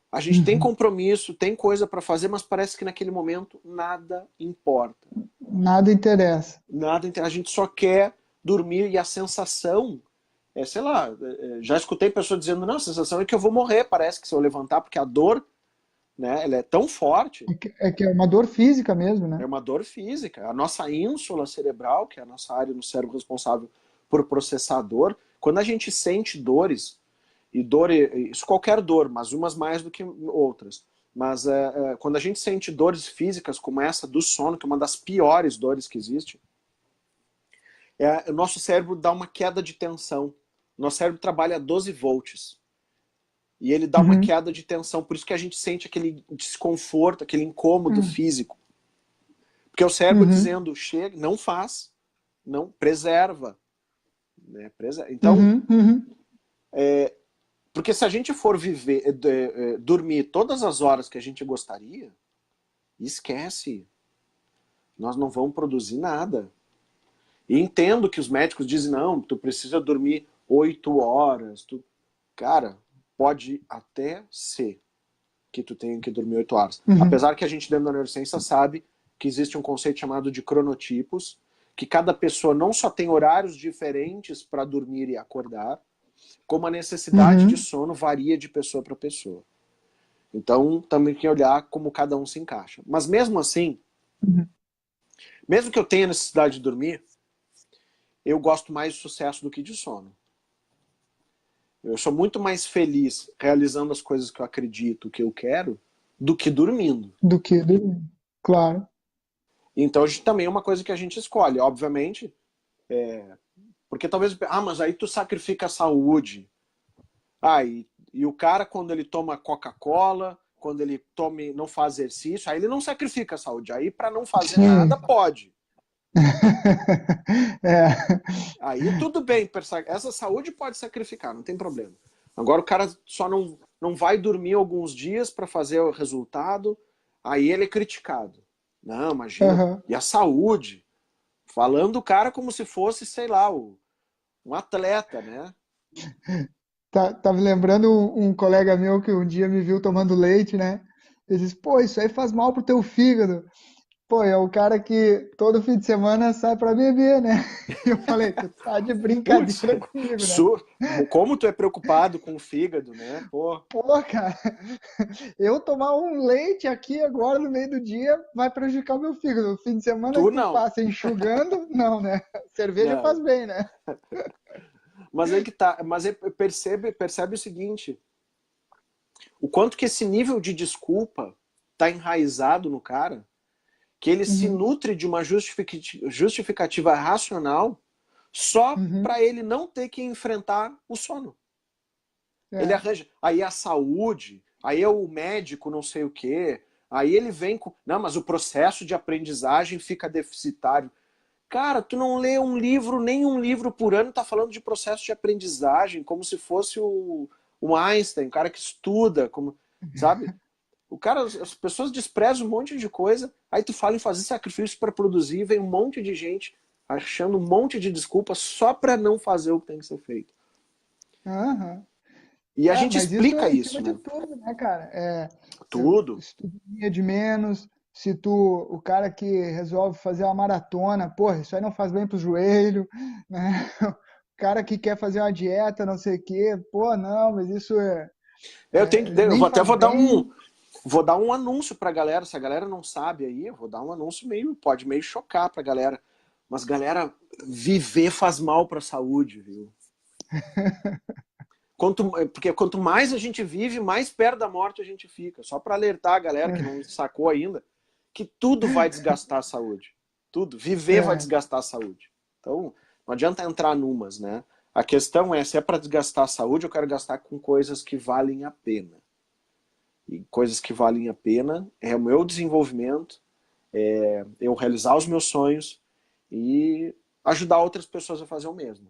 A gente tem Uhum. compromisso, tem coisa para fazer, mas parece que naquele momento nada importa. Nada interessa. Nada, a gente só quer dormir e a sensação sei lá, já escutei pessoas dizendo, não, a sensação é que eu vou morrer, parece que se eu levantar, porque a dor, né, ela é tão forte, É que é uma dor física mesmo, é né? uma dor física. A nossa ínsula cerebral, que é a nossa área no cérebro responsável por processar a dor, quando a gente sente dores, e dor, isso qualquer dor, mas umas mais do que outras, mas quando a gente sente dores físicas como essa do sono, que é uma das piores dores que existe, o nosso cérebro dá uma queda de tensão. Nosso cérebro trabalha a 12 volts. E ele dá uma Uhum. queda de tensão. Por isso que a gente sente aquele desconforto, aquele incômodo Uhum. físico. Porque é o cérebro Uhum. dizendo, chega, não faz, não preserva. Né? Então, Uhum. Uhum. porque se a gente for viver, dormir todas as horas que a gente gostaria, esquece. Nós não vamos produzir nada. E entendo que os médicos dizem, não, tu precisa dormir 8 horas. Cara, pode até ser que tu tenha que dormir 8 horas. Uhum. Apesar que a gente dentro da neurociência sabe que existe um conceito chamado de cronotipos, que cada pessoa não só tem horários diferentes para dormir e acordar, como a necessidade de Uhum. sono varia de pessoa para pessoa. Então, também tem que olhar como cada um se encaixa. Mas mesmo assim, Uhum. mesmo que eu tenha necessidade de dormir, eu gosto mais de sucesso do que de sono. Eu sou muito mais feliz realizando as coisas que eu acredito, que eu quero, do que dormindo. Do que dormir. Claro. Então, também é uma coisa que a gente escolhe, obviamente, porque talvez, mas aí tu sacrifica a saúde. E o cara, quando ele toma Coca-Cola, quando ele não faz exercício, aí ele não sacrifica a saúde. Aí, para não fazer nada, Sim. pode. É. Aí tudo bem, essa saúde pode sacrificar, não tem problema. Agora o cara só não vai dormir alguns dias para fazer o resultado, aí ele é criticado. Não, imagina. Uhum. E a saúde? Falando o cara como se fosse, sei lá, um atleta, né? Tá me lembrando um colega meu que um dia me viu tomando leite, né? Ele disse, pô, isso aí faz mal pro teu fígado. Pô, é o cara que todo fim de semana sai pra beber, né? E eu falei, tu tá de Putz, brincadeira comigo, né? como tu é preocupado com o fígado, né? Pô, Pô, cara, eu tomar um leite aqui agora no meio do dia vai prejudicar o meu fígado. O fim de semana tu que tu não. passa enxugando, não, né? Cerveja faz Não. bem, né? Mas aí que tá. Mas percebe o seguinte: o quanto que esse nível de desculpa tá enraizado no cara, que ele se Uhum, nutre de uma justificativa racional só uhum, para ele não ter que enfrentar o sono. Ele é, arranja. Aí a saúde, aí é o médico não sei o quê, aí ele vem com. Não, mas o processo de aprendizagem fica deficitário. Cara, tu não lê um livro, nem um livro por ano, tá falando de processo de aprendizagem, como se fosse um Einstein, um cara que estuda, como, sabe? O cara, as pessoas desprezam um monte de coisa, aí tu fala em fazer sacrifício para produzir, vem um monte de gente achando um monte de desculpas só para não fazer o que tem que ser feito. Aham. E a É, gente mas isso explica é em isso, cima de né? tudo, né, cara? Tudo. Se tu ganha de menos, se tu, o cara que resolve fazer uma maratona, porra, isso aí não faz bem pro joelho, né? O cara que quer fazer uma dieta, não sei o quê, pô, não, mas isso Eu nem vou até faz bem. vou dar um anúncio pra galera. Se a galera não sabe aí, eu vou dar um anúncio pode meio chocar pra galera. Mas galera, viver faz mal pra saúde, viu? Porque quanto mais a gente vive, mais perto da morte a gente fica. Só para alertar a galera que não sacou ainda, que tudo vai desgastar a saúde. Tudo. Viver vai É, desgastar a saúde. Então, não adianta entrar numas, né? A questão é, se é para desgastar a saúde, eu quero gastar com coisas que valem a pena. E coisas que valem a pena é o meu desenvolvimento, é eu realizar os meus sonhos e ajudar outras pessoas a fazer o mesmo.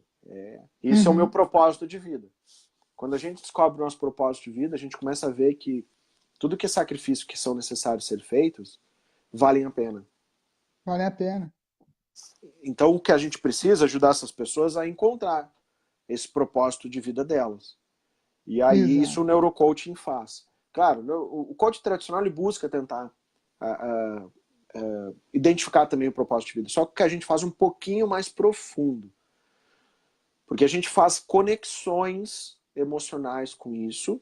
Esse é o meu uhum, propósito de vida. Quando a gente descobre o nosso propósito de vida, a gente começa a ver que tudo que é sacrifício que são necessários ser feitos, valem a pena. vale a pena. Então, o que a gente precisa é ajudar essas pessoas a encontrar esse propósito de vida delas. E aí, isso o Exato. neurocoaching faz. Claro, o coach tradicional ele busca tentar identificar também o propósito de vida, só que a gente faz um pouquinho mais profundo. Porque a gente faz conexões emocionais com isso,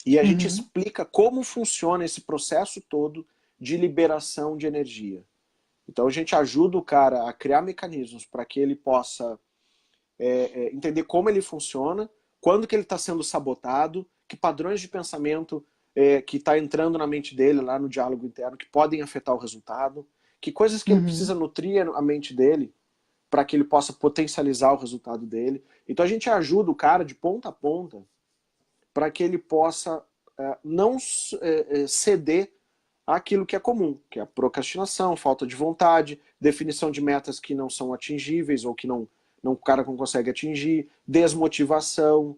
e a gente Uhum, explica como funciona esse processo todo de liberação de energia. Então a gente ajuda o cara a criar mecanismos para que ele possa entender como ele funciona, quando que ele está sendo sabotado, que padrões de pensamento que está entrando na mente dele, lá no diálogo interno, que podem afetar o resultado, que coisas que ele uhum, precisa nutrir a mente dele para que ele possa potencializar o resultado dele. Então a gente ajuda o cara de ponta a ponta para que ele possa não ceder àquilo que é comum, que é a procrastinação, falta de vontade, definição de metas que não são atingíveis ou que o cara não consegue atingir, desmotivação,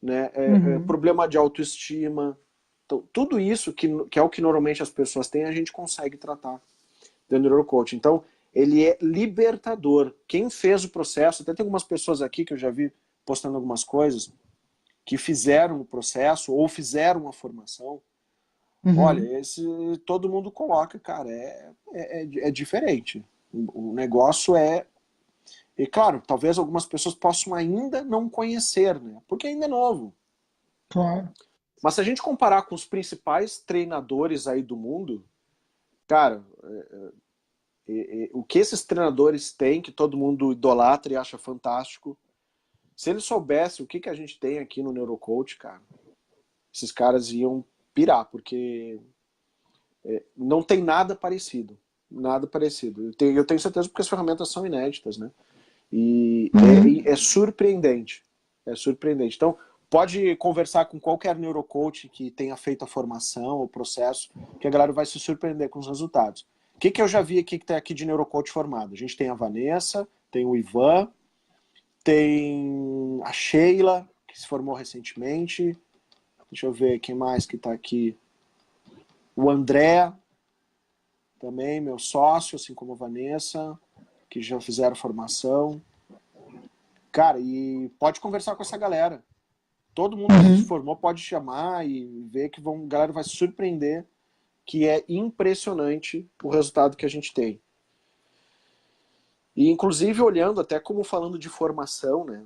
né, uhum. problema de autoestima. Então, tudo isso que é o que normalmente as pessoas têm, a gente consegue tratar dentro do neurocoaching. Então, ele é libertador. Quem fez o processo, até tem algumas pessoas aqui que eu já vi postando algumas coisas, que fizeram o processo ou fizeram a formação, Uhum. olha, esse todo mundo coloca, cara, é diferente. O negócio é. E claro, talvez algumas pessoas possam ainda não conhecer, né? Porque ainda é novo. Claro. Mas se a gente comparar com os principais treinadores aí do mundo, cara, o que esses treinadores têm, que todo mundo idolatra e acha fantástico, se eles soubessem o que a gente tem aqui no Neurocoach, cara, esses caras iam pirar, porque não tem nada parecido. Nada parecido. Eu tenho certeza porque as ferramentas são inéditas, né? E Uhum. é surpreendente. É surpreendente. Então, pode conversar com qualquer neurocoach que tenha feito a formação, o processo, que a galera vai se surpreender com os resultados. O que eu já vi aqui que tem aqui de neurocoach formado? A gente tem a Vanessa, tem o Ivan, tem a Sheila, que se formou recentemente. Deixa eu ver quem mais que está aqui. O André, também, meu sócio, assim como a Vanessa, que já fizeram formação. Cara, e pode conversar com essa galera. Todo mundo que se Uhum. formou pode chamar e ver que a galera vai se surpreender, que é impressionante o resultado que a gente tem. E inclusive olhando até como falando de formação, né?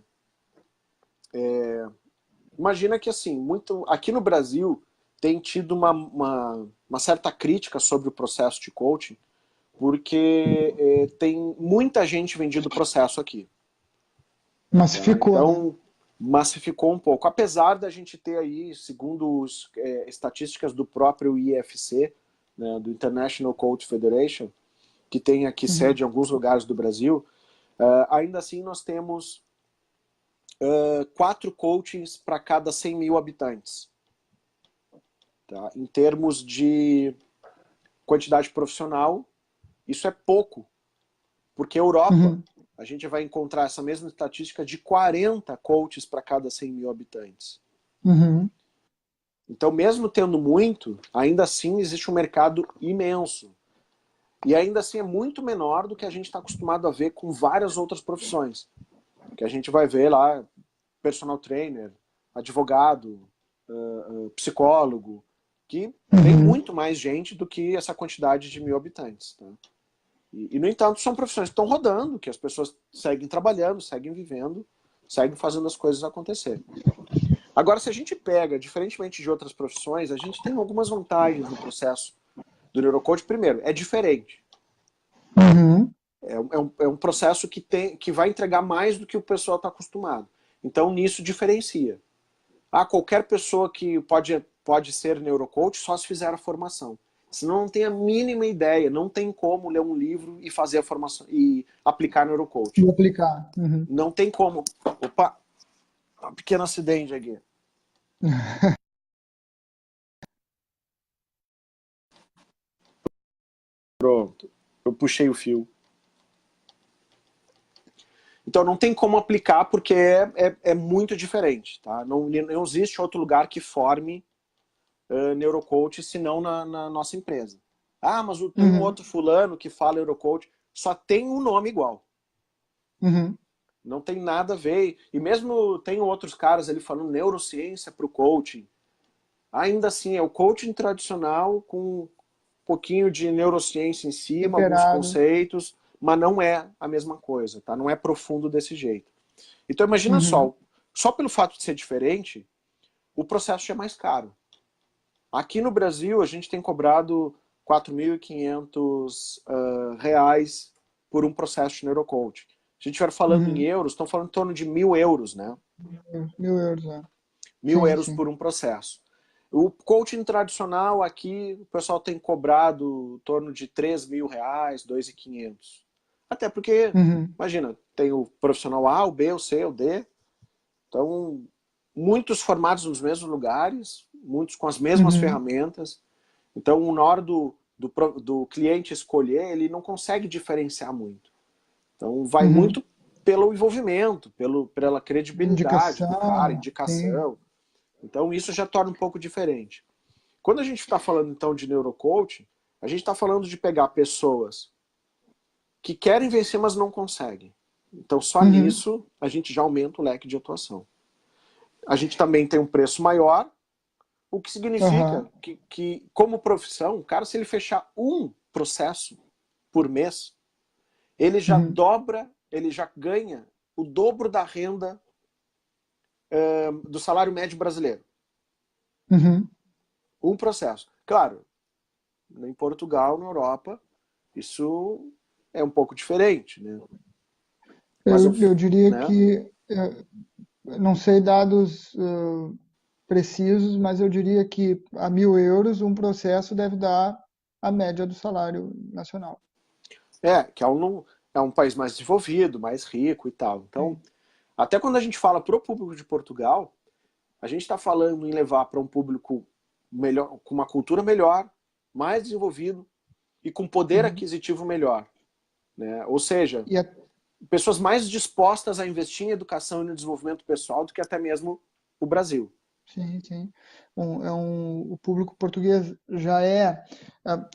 Imagina que assim, muito aqui no Brasil tem tido uma certa crítica sobre o processo de coaching, porque tem muita gente vendendo o processo aqui. Tá? Massificou, né? Então, massificou um pouco. Apesar da gente ter aí, segundo estatísticas do próprio IFC, né, do International Coach Federation, que tem aqui Uhum. sede em alguns lugares do Brasil, ainda assim nós temos 4 coachings para cada 100 mil habitantes. Tá? Em termos de quantidade profissional, isso é pouco, porque a Europa, Uhum. a gente vai encontrar essa mesma estatística de 40 coaches para cada 100 mil habitantes. Uhum. Então, mesmo tendo muito, ainda assim existe um mercado imenso. E ainda assim é muito menor do que a gente está acostumado a ver com várias outras profissões. Que a gente vai ver lá, personal trainer, advogado, psicólogo, que tem Uhum. muito mais gente do que essa quantidade de 1.000 habitantes. Tá? No entanto, são profissões que estão rodando, que as pessoas seguem trabalhando, seguem vivendo, seguem fazendo as coisas acontecer. Agora, se a gente pega, diferentemente de outras profissões, a gente tem algumas vantagens no processo do neurocode. Primeiro, é diferente. Uhum. É um processo que vai entregar mais do que o pessoal está acostumado. Então, nisso diferencia. Qualquer pessoa que pode ser neurocoach só se fizer a formação. Senão não tem a mínima ideia, não tem como ler um livro e fazer a formação e aplicar neurocoach. Vou aplicar. Uhum. Não tem como. Opa, um pequeno acidente aqui. Pronto, eu puxei o fio. Então não tem como aplicar porque é muito diferente. Tá? Não existe outro lugar que forme neurocoach senão na nossa empresa. Mas tem um Uhum. outro fulano que fala neurocoach. Só tem um nome igual. Uhum. Não tem nada a ver. E mesmo tem outros caras ali falando neurociência para o coaching. Ainda assim, é o coaching tradicional com um pouquinho de neurociência em cima, alguns Temperado. conceitos, mas não é a mesma coisa, tá? Não é profundo desse jeito. Então imagina Uhum. só pelo fato de ser diferente, o processo já é mais caro. Aqui no Brasil, a gente tem cobrado 4.500 reais por um processo de neurocoach. Se a gente estiver falando em Uhum. euros, estão falando em torno de 1.000 euros, né? 1.000 euros, né? mil Sim, euros sim. por um processo. O coaching tradicional aqui, o pessoal tem cobrado em torno de 3.000 reais, 2.500. Até porque, Uhum. imagina, tem o profissional A, o B, o C, o D. Então, muitos formados nos mesmos lugares, muitos com as mesmas Uhum. ferramentas. Então, na hora do cliente escolher, ele não consegue diferenciar muito. Então, vai Uhum. muito pelo envolvimento, pela credibilidade do cara, Indicação, sim. indicação. Então, isso já torna um pouco diferente. Quando a gente está falando, então, de neurocoaching, a gente está falando de pegar pessoas que querem vencer, mas não conseguem. Então, só Uhum. nisso, a gente já aumenta o leque de atuação. A gente também tem um preço maior, o que significa Aham. que como profissão, o cara, se ele fechar um processo por mês, ele já Uhum. dobra, ele já ganha o dobro da renda do salário médio brasileiro. Uhum. Um processo. Claro, em Portugal, na Europa, isso é um pouco diferente, né? Mas Eu diria né? que, não sei dados precisos, mas eu diria que a 1.000 euros um processo deve dar a média do salário nacional. Que é um país mais desenvolvido, mais rico e tal. Então, Sim. até quando a gente fala para o público de Portugal, a gente está falando em levar para um público melhor, com uma cultura melhor, mais desenvolvido e com poder Uhum. aquisitivo melhor. Né? Ou seja, E a- pessoas mais dispostas a investir em educação e no desenvolvimento pessoal do que até mesmo o Brasil. sim, sim. O público português já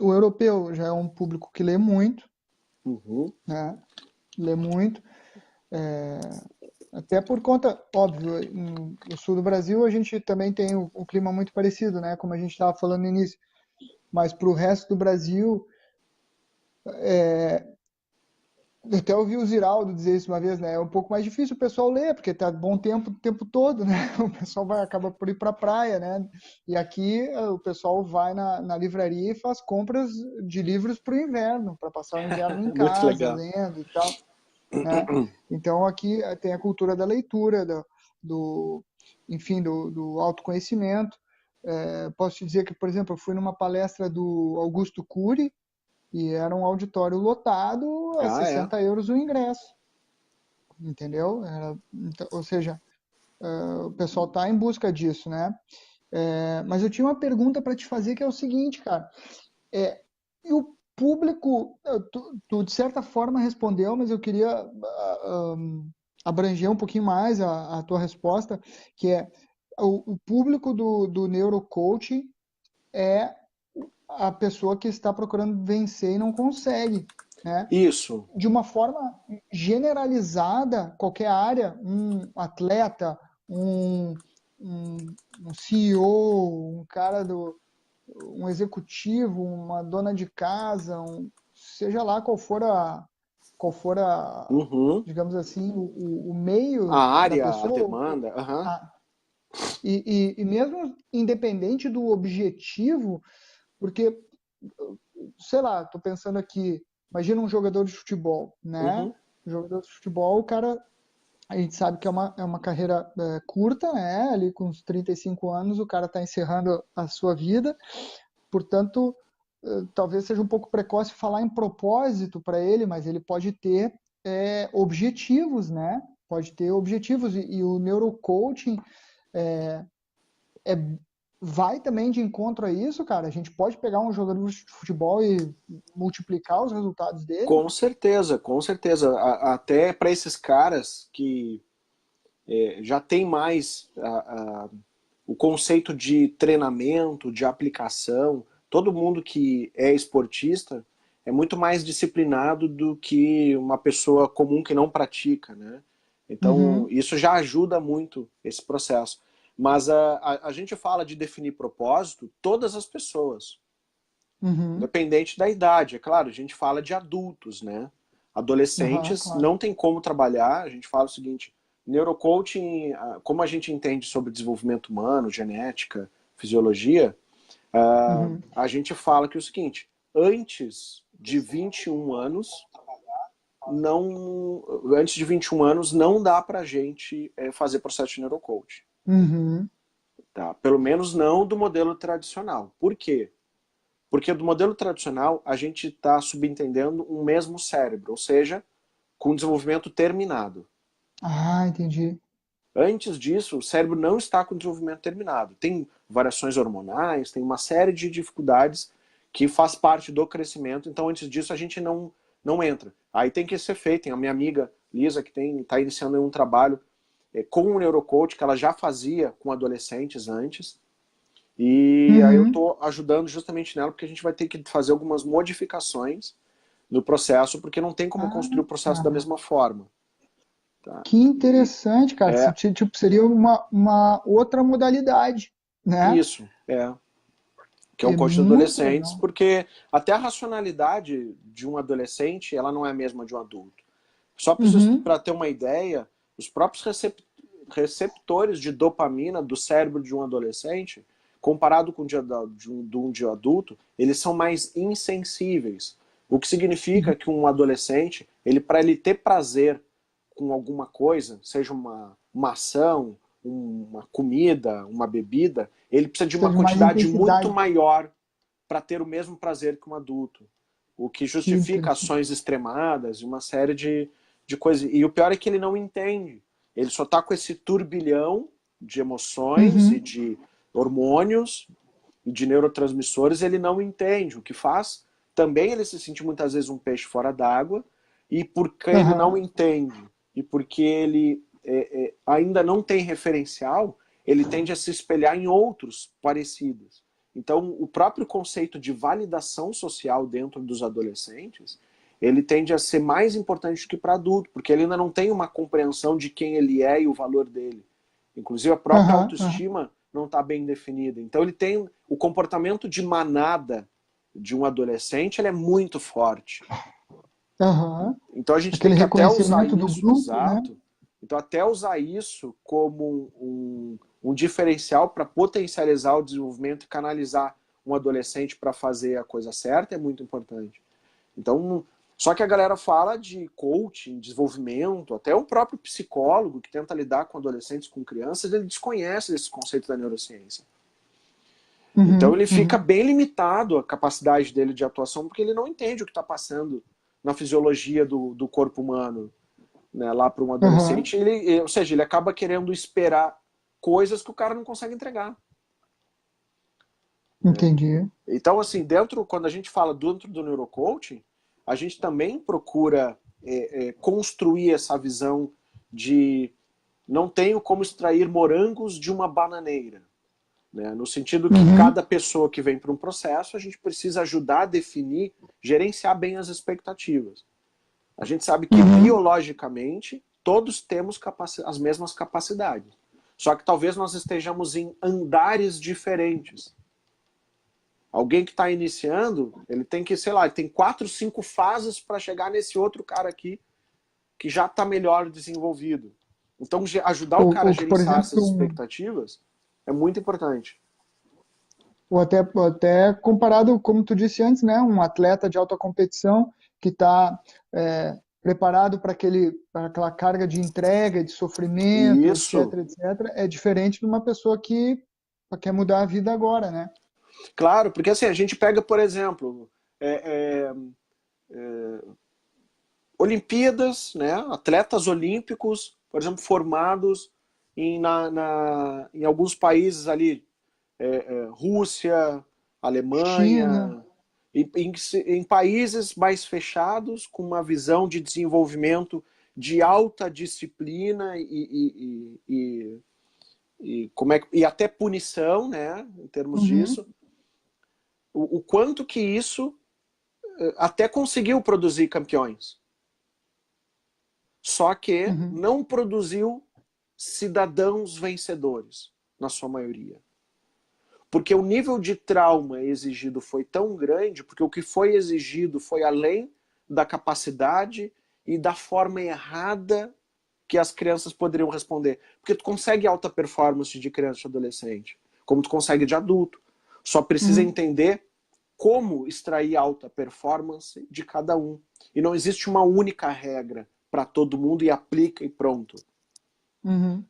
o europeu já é um público que lê muito, Uhum. né? Lê muito. Até por conta, óbvio, no sul do Brasil a gente também tem o clima muito parecido, né? Como a gente estava falando no início. Mas para o resto do Brasil, eu até ouvi o Ziraldo dizer isso uma vez, né? É um pouco mais difícil o pessoal ler, porque tá bom tempo o tempo todo, né? O pessoal acaba por ir para a praia, né? E aqui o pessoal vai na livraria e faz compras de livros para o inverno, para passar o inverno em Muito casa, legal. lendo e tal, né? Então aqui tem a cultura da leitura, do enfim, do autoconhecimento. Posso te dizer que, por exemplo, eu fui numa palestra do Augusto Cury, e era um auditório lotado a É. 60 euros o ingresso, entendeu? Ou seja, o pessoal está em busca disso, né? Mas eu tinha uma pergunta para te fazer que é o seguinte, cara. E o público, tu de certa forma respondeu, mas eu queria abranger um pouquinho mais a tua resposta, que é o público do neurocoaching é a pessoa que está procurando vencer e não consegue, né? Isso. De uma forma generalizada, qualquer área, um atleta, um CEO, um cara um executivo, uma dona de casa, seja lá qual for Uhum. digamos assim, o A meio da área, a pessoa, demanda. Uhum. a- e mesmo independente do objetivo, porque, sei lá, tô pensando aqui, imagina um jogador de futebol, né? Uhum. Um jogador de futebol, o cara, a gente sabe que é uma carreira curta, né? Ali com uns 35 anos, o cara está encerrando a sua vida, portanto, talvez seja um pouco precoce falar em propósito para ele, mas ele pode ter objetivos, né? Pode ter objetivos, e o neurocoaching é, vai também de encontro a isso, cara. A gente pode pegar um jogador de futebol e multiplicar os resultados dele. Com certeza, com certeza. Até para esses caras que já tem mais o conceito de treinamento, de aplicação. Todo mundo que é esportista é muito mais disciplinado do que uma pessoa comum que não pratica, né? Então, Uhum, isso já ajuda muito esse processo. Mas a gente fala de definir propósito, todas as pessoas, uhum, independente da idade. É claro, a gente fala de adultos, né? uhum, Adolescentes claro. não tem como trabalhar. A gente fala o seguinte: neurocoaching, como a gente entende sobre desenvolvimento humano, genética, fisiologia, Uhum. a gente fala que é o seguinte: antes de 21 anos, antes de 21 anos não dá pra gente fazer processo de neurocoaching. Uhum. Tá? Pelo menos não do modelo tradicional. Por quê? Porque do modelo tradicional a gente está subentendendo um mesmo cérebro, ou seja, com desenvolvimento terminado. Ah, entendi. Antes disso, o cérebro não está com desenvolvimento terminado. Tem variações hormonais, tem uma série de dificuldades que faz parte do crescimento. Então, antes disso, a gente não entra. Aí tem que ser feito. Tem a minha amiga Lisa, que está iniciando um trabalho com um neurocoach que ela já fazia com adolescentes antes. E aí eu Uhum. estou ajudando justamente nela, porque a gente vai ter que fazer algumas modificações no processo, porque não tem como construir o processo da Ah, mesma forma. Tá? que interessante, cara. É Tipo, seria uma outra modalidade, né? isso, que é um É coach de muito adolescentes, legal. porque até a racionalidade de um adolescente, ela não é a mesma de um adulto. Só Uhum. para ter uma ideia, os próprios receptores de dopamina do cérebro de um adolescente, comparado com o de um adulto, eles são mais insensíveis. O que significa Uhum. que um adolescente, para ele ter prazer com alguma coisa, seja uma ação, uma comida, uma bebida, ele precisa de uma Precisa de mais quantidade muito intensidade. maior para ter o mesmo prazer que um adulto. O que Que justifica interessante. ações extremadas e uma série de coisas. E o pior é que ele não entende. Ele só está com esse turbilhão de emoções e Uhum. de hormônios e de neurotransmissores, ele não entende. O que faz também ele se sente muitas vezes um peixe fora d'água, e porque ele não Aham. entende e porque ele ainda não tem referencial, ele tende a se espelhar em outros parecidos. Então, o próprio conceito de validação social dentro dos adolescentes, ele tende a ser mais importante do que para adulto, porque ele ainda não tem uma compreensão de quem ele é e o valor dele. Inclusive, a própria Aham. Aham. autoestima não está bem definida. Então, ele tem o comportamento de manada de um adolescente, ele é muito forte. Aham. Então, a gente tem Aquele que até usar reconhecimento do isso, grupo, né? exato. Então, até usar isso como um diferencial para potencializar o desenvolvimento e canalizar um adolescente para fazer a coisa certa é muito importante. Então, só que a galera fala de coaching, desenvolvimento, até o próprio psicólogo que tenta lidar com adolescentes, com crianças, ele desconhece esse conceito da neurociência. Então Uhum. ele fica Uhum. bem limitado a capacidade dele de atuação, porque ele não entende o que está passando na fisiologia do corpo humano, né, lá para um Aham. adolescente. Ou seja, ele acaba querendo esperar coisas que o cara não consegue entregar. Né? Entendi. Então, assim, quando a gente fala dentro do neurocoaching, a gente também procura construir essa visão de não tenho como extrair morangos de uma bananeira. Né? No sentido que Uhum. cada pessoa que vem para um processo, a gente precisa ajudar a definir, gerenciar bem as expectativas. A gente sabe que biologicamente todos temos as mesmas capacidades. Só que talvez nós estejamos em andares diferentes. Alguém que está iniciando, ele tem que, sei lá, ele tem 4, 5 fases para chegar nesse outro cara aqui que já está melhor desenvolvido. Então, ajudar o cara a que, por gerenciar exemplo, essas expectativas é muito importante. ou até comparado, como tu disse antes, né, um atleta de alta competição que está preparado para aquela carga de entrega, de sofrimento, etc, Isso. etc, é diferente de uma pessoa que quer mudar a vida agora, né? Claro, porque assim, a gente pega, por exemplo, Olimpíadas, né, atletas olímpicos, por exemplo, formados em alguns países ali, Rússia, China. Alemanha, em países mais fechados, com uma visão de desenvolvimento de alta disciplina e até punição, né, em termos disso, o quanto que isso até conseguiu produzir campeões. Só que não produziu cidadãos vencedores, na sua maioria. Porque o nível de trauma exigido foi tão grande, porque o que foi exigido foi além da capacidade e da forma errada que as crianças poderiam responder. Porque tu consegue alta performance de criança e adolescente, como tu consegue de adulto. Só precisa entender como extrair alta performance de cada um. E não existe uma única regra para todo mundo e aplica e pronto.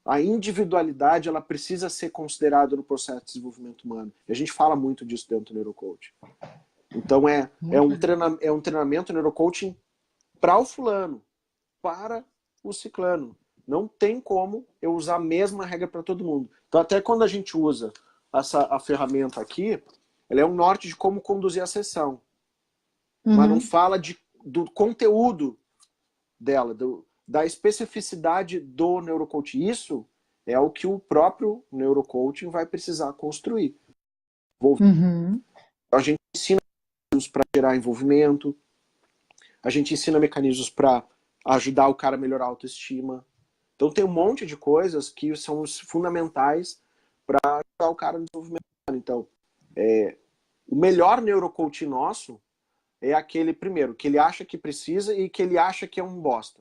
A individualidade ela precisa ser considerada no processo de desenvolvimento humano. E a gente fala muito disso dentro do neurocoaching. Então é um treinamento neurocoaching para o fulano, para o ciclano. Não tem como eu usar a mesma regra para todo mundo. Então até quando a gente usa a ferramenta aqui, ela é um norte de como conduzir a sessão. Mas não fala do conteúdo dela, da especificidade do neurocoaching. Isso é o que o próprio neurocoaching vai precisar construir. A gente ensina mecanismos para gerar envolvimento, a gente ensina mecanismos para ajudar o cara a melhorar a autoestima. Então tem um monte de coisas que são fundamentais para ajudar o cara no desenvolvimento. Então, o melhor neurocoaching nosso é aquele, primeiro, que ele acha que precisa e que ele acha que é um bosta.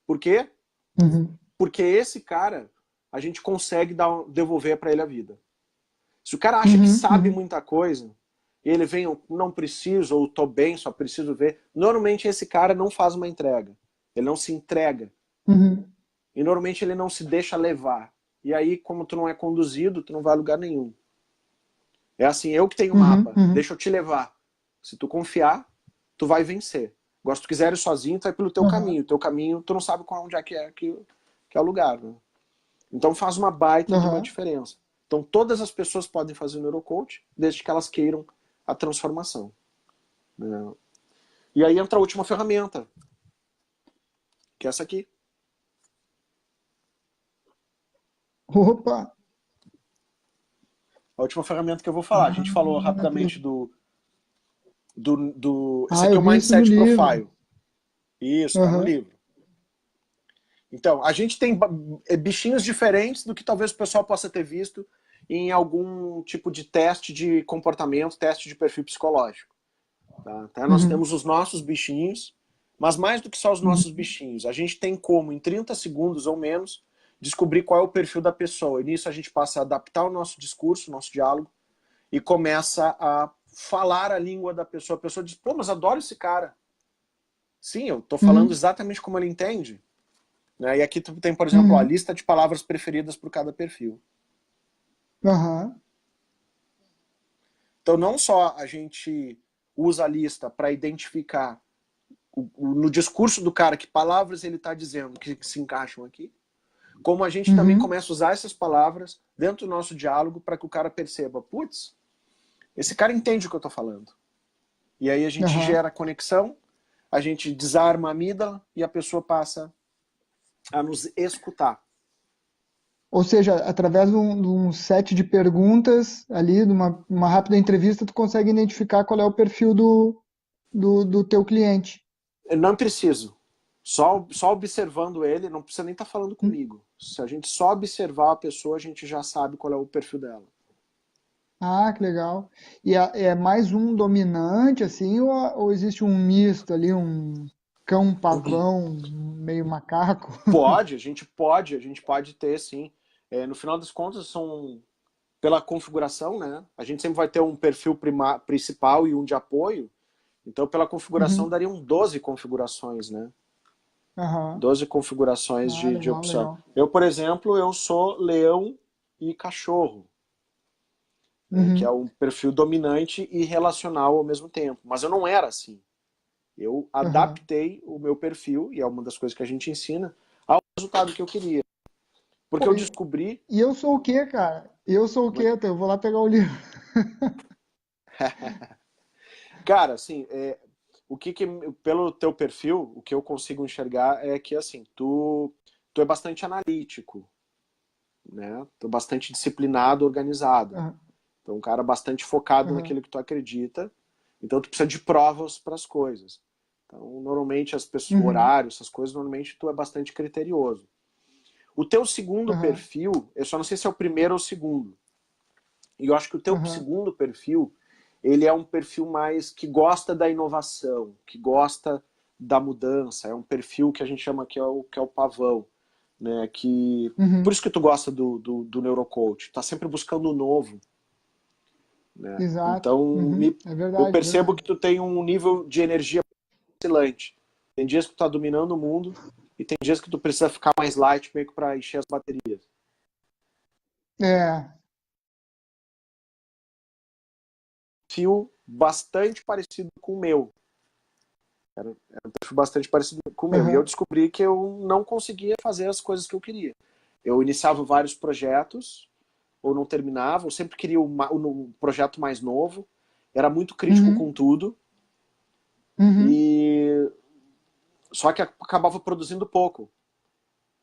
Por quê? Porque esse cara, a gente consegue devolver para ele a vida. Se o cara acha que sabe muita coisa, e ele vem, não preciso, ou tô bem, só preciso ver, normalmente esse cara não faz uma entrega. Ele não se entrega. E normalmente ele não se deixa levar. E aí, como tu não é conduzido, tu não vai a lugar nenhum. É assim, eu que tenho o mapa, deixa eu te levar. Se tu confiar, tu vai vencer. Agora, se tu quiser ir sozinho, tu vai pelo teu caminho. O teu caminho, tu não sabe onde é que é o lugar. Né? Então faz uma baita de uma diferença. Então todas as pessoas podem fazer o neurocoach, desde que elas queiram a transformação. Né? E aí entra a última ferramenta, que é essa aqui. Opa! A última ferramenta que eu vou falar. A gente falou rapidamente esse aqui é eu o vi isso no Mindset livro. Profile. Isso, tá no livro. Então, a gente tem bichinhos diferentes do que talvez o pessoal possa ter visto em algum tipo de teste de comportamento, teste de perfil psicológico. Tá? Nós temos os nossos bichinhos, mas mais do que só os nossos bichinhos, a gente tem como, em 30 segundos ou menos, descobrir qual é o perfil da pessoa. E nisso a gente passa a adaptar o nosso discurso, o nosso diálogo, e começa a falar a língua da pessoa. A pessoa diz, pô, mas adoro esse cara. Sim, eu tô falando exatamente como ele entende. Né? E aqui tu tem, por exemplo, a lista de palavras preferidas por cada perfil. Então não só a gente usa a lista para identificar no discurso do cara que palavras ele está dizendo que se encaixam aqui, como a gente também começa a usar essas palavras dentro do nosso diálogo para que o cara perceba, putz, esse cara entende o que eu estou falando. E aí a gente gera conexão, a gente desarma a amígdala e a pessoa passa a nos escutar. Ou seja, através de um set de perguntas ali, de uma rápida entrevista, tu consegue identificar qual é o perfil do teu cliente. Eu não preciso. Só observando ele, não precisa nem estar falando comigo. Se a gente só observar a pessoa, a gente já sabe qual é o perfil dela. Ah, que legal. E é mais um dominante, assim, ou existe um misto ali, um cão pavão, meio macaco? A gente pode ter, sim. No final das contas, são pela configuração, né? A gente sempre vai ter um perfil principal e um de apoio. Então, pela configuração, Uhum. dariam 12 configurações, né? Aham. 12 configurações Ah, de legal, opção. legal. Eu, por exemplo, eu sou leão e cachorro, né? Que é Uhum. um perfil dominante e relacional ao mesmo tempo. Mas eu não era assim. Eu Aham. adaptei o meu perfil, e é uma das coisas que a gente ensina, ao resultado que eu queria. Porque Pô, eu e, descobri... e eu sou o quê, cara? Eu sou o Como quê? é que... Eu vou lá pegar o livro. Cara, assim, pelo teu perfil, o que eu consigo enxergar é que, assim, tu é bastante analítico, né? Tu é bastante disciplinado, organizado. Aham. Então, um cara bastante focado Aham. naquilo que tu acredita. Então, tu precisa de provas para as coisas. Então, normalmente, as pessoas, o Uhum. horário, essas coisas, normalmente tu é bastante criterioso. O teu segundo Aham. perfil, eu só não sei se é o primeiro ou o segundo. E eu acho que o teu Aham. segundo perfil, ele é um perfil mais que gosta da inovação, que gosta da mudança. É um perfil que a gente chama que é o pavão, né? Por Uhum. isso que tu gosta do neurocoach. Tá sempre buscando o novo, né? Exato. Então, Uhum. É eu verdade, é percebo verdade. que tu tem um nível de energia excelente. Tem dias que tu tá dominando o mundo e tem dias que tu precisa ficar mais light, meio que para encher as baterias. É. Perfil bastante parecido com o meu. Era um perfil bastante parecido com o meu. E eu Aham. descobri que eu não conseguia fazer as coisas que eu queria. Eu iniciava vários projetos, ou não terminava, eu sempre queria um projeto mais novo, era muito crítico com Uhum. tudo, Uhum. e só que acabava produzindo pouco.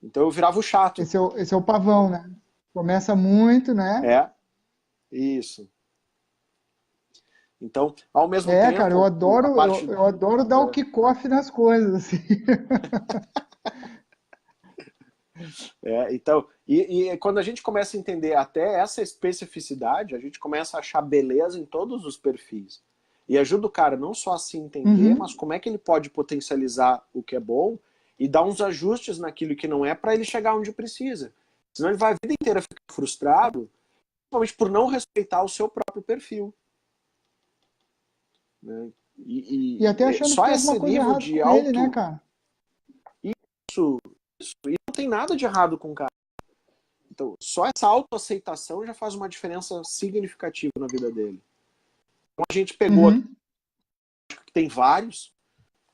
Então eu virava o chato. Esse é o pavão, né? Começa muito, né? É, isso. Então, ao mesmo É, cara, eu tempo, a adoro, eu, parte. eu adoro dar o kickoff nas coisas, assim. Então, e quando a gente começa a entender até essa especificidade, a gente começa a achar beleza em todos os perfis. E ajuda o cara não só a se entender, mas Uhum. como é que ele pode potencializar o que é bom e dar uns ajustes naquilo que não é para ele chegar onde precisa. Senão ele vai a vida inteira ficar frustrado, principalmente por não respeitar o seu próprio perfil, né? E até E achando que só tem alguma esse coisa nível errada de com ele, né, auto. cara? Isso, e não tem nada de errado com o cara. Então, só essa autoaceitação já faz uma diferença significativa na vida dele. Então, a gente pegou aqui, Uhum. tem vários,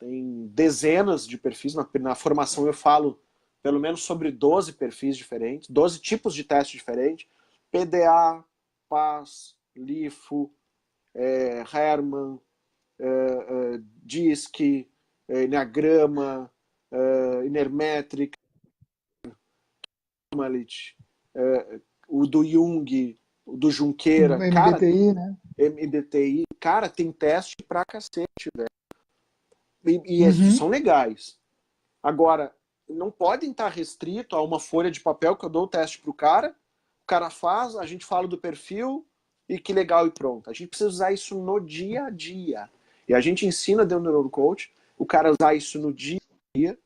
tem dezenas de perfis. Na formação eu falo pelo menos sobre 12 perfis diferentes, 12 tipos de teste diferentes. PDA, PAS, LIFO, Herman, DISC, Enneagrama, Inermétrica, Malit, o do Jung, o do Junqueira. Cara, MBTI, né? MBTI, cara, tem teste pra cacete, velho. E esses são Uhum. legais. Agora, não podem estar restrito a uma folha de papel que eu dou o teste pro cara, o cara faz, a gente fala do perfil e que legal e pronto. A gente precisa usar isso no dia a dia. E a gente ensina dentro do Neurocoach o cara usar isso no dia a dia,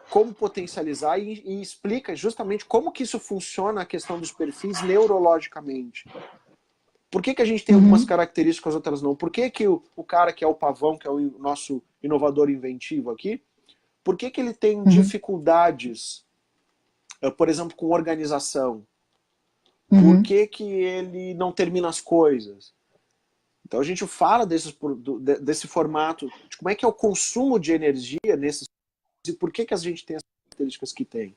como potencializar e explica justamente como que isso funciona a questão dos perfis neurologicamente. Por que a gente tem algumas Uhum. características, outras não? Por que o cara que é o pavão, que é o nosso inovador inventivo aqui, por que ele tem Uhum. dificuldades, por exemplo, com organização? Por Uhum. que ele não termina as coisas? Então a gente fala desse formato, de como é que é o consumo de energia nesses e por que a gente tem as características que tem.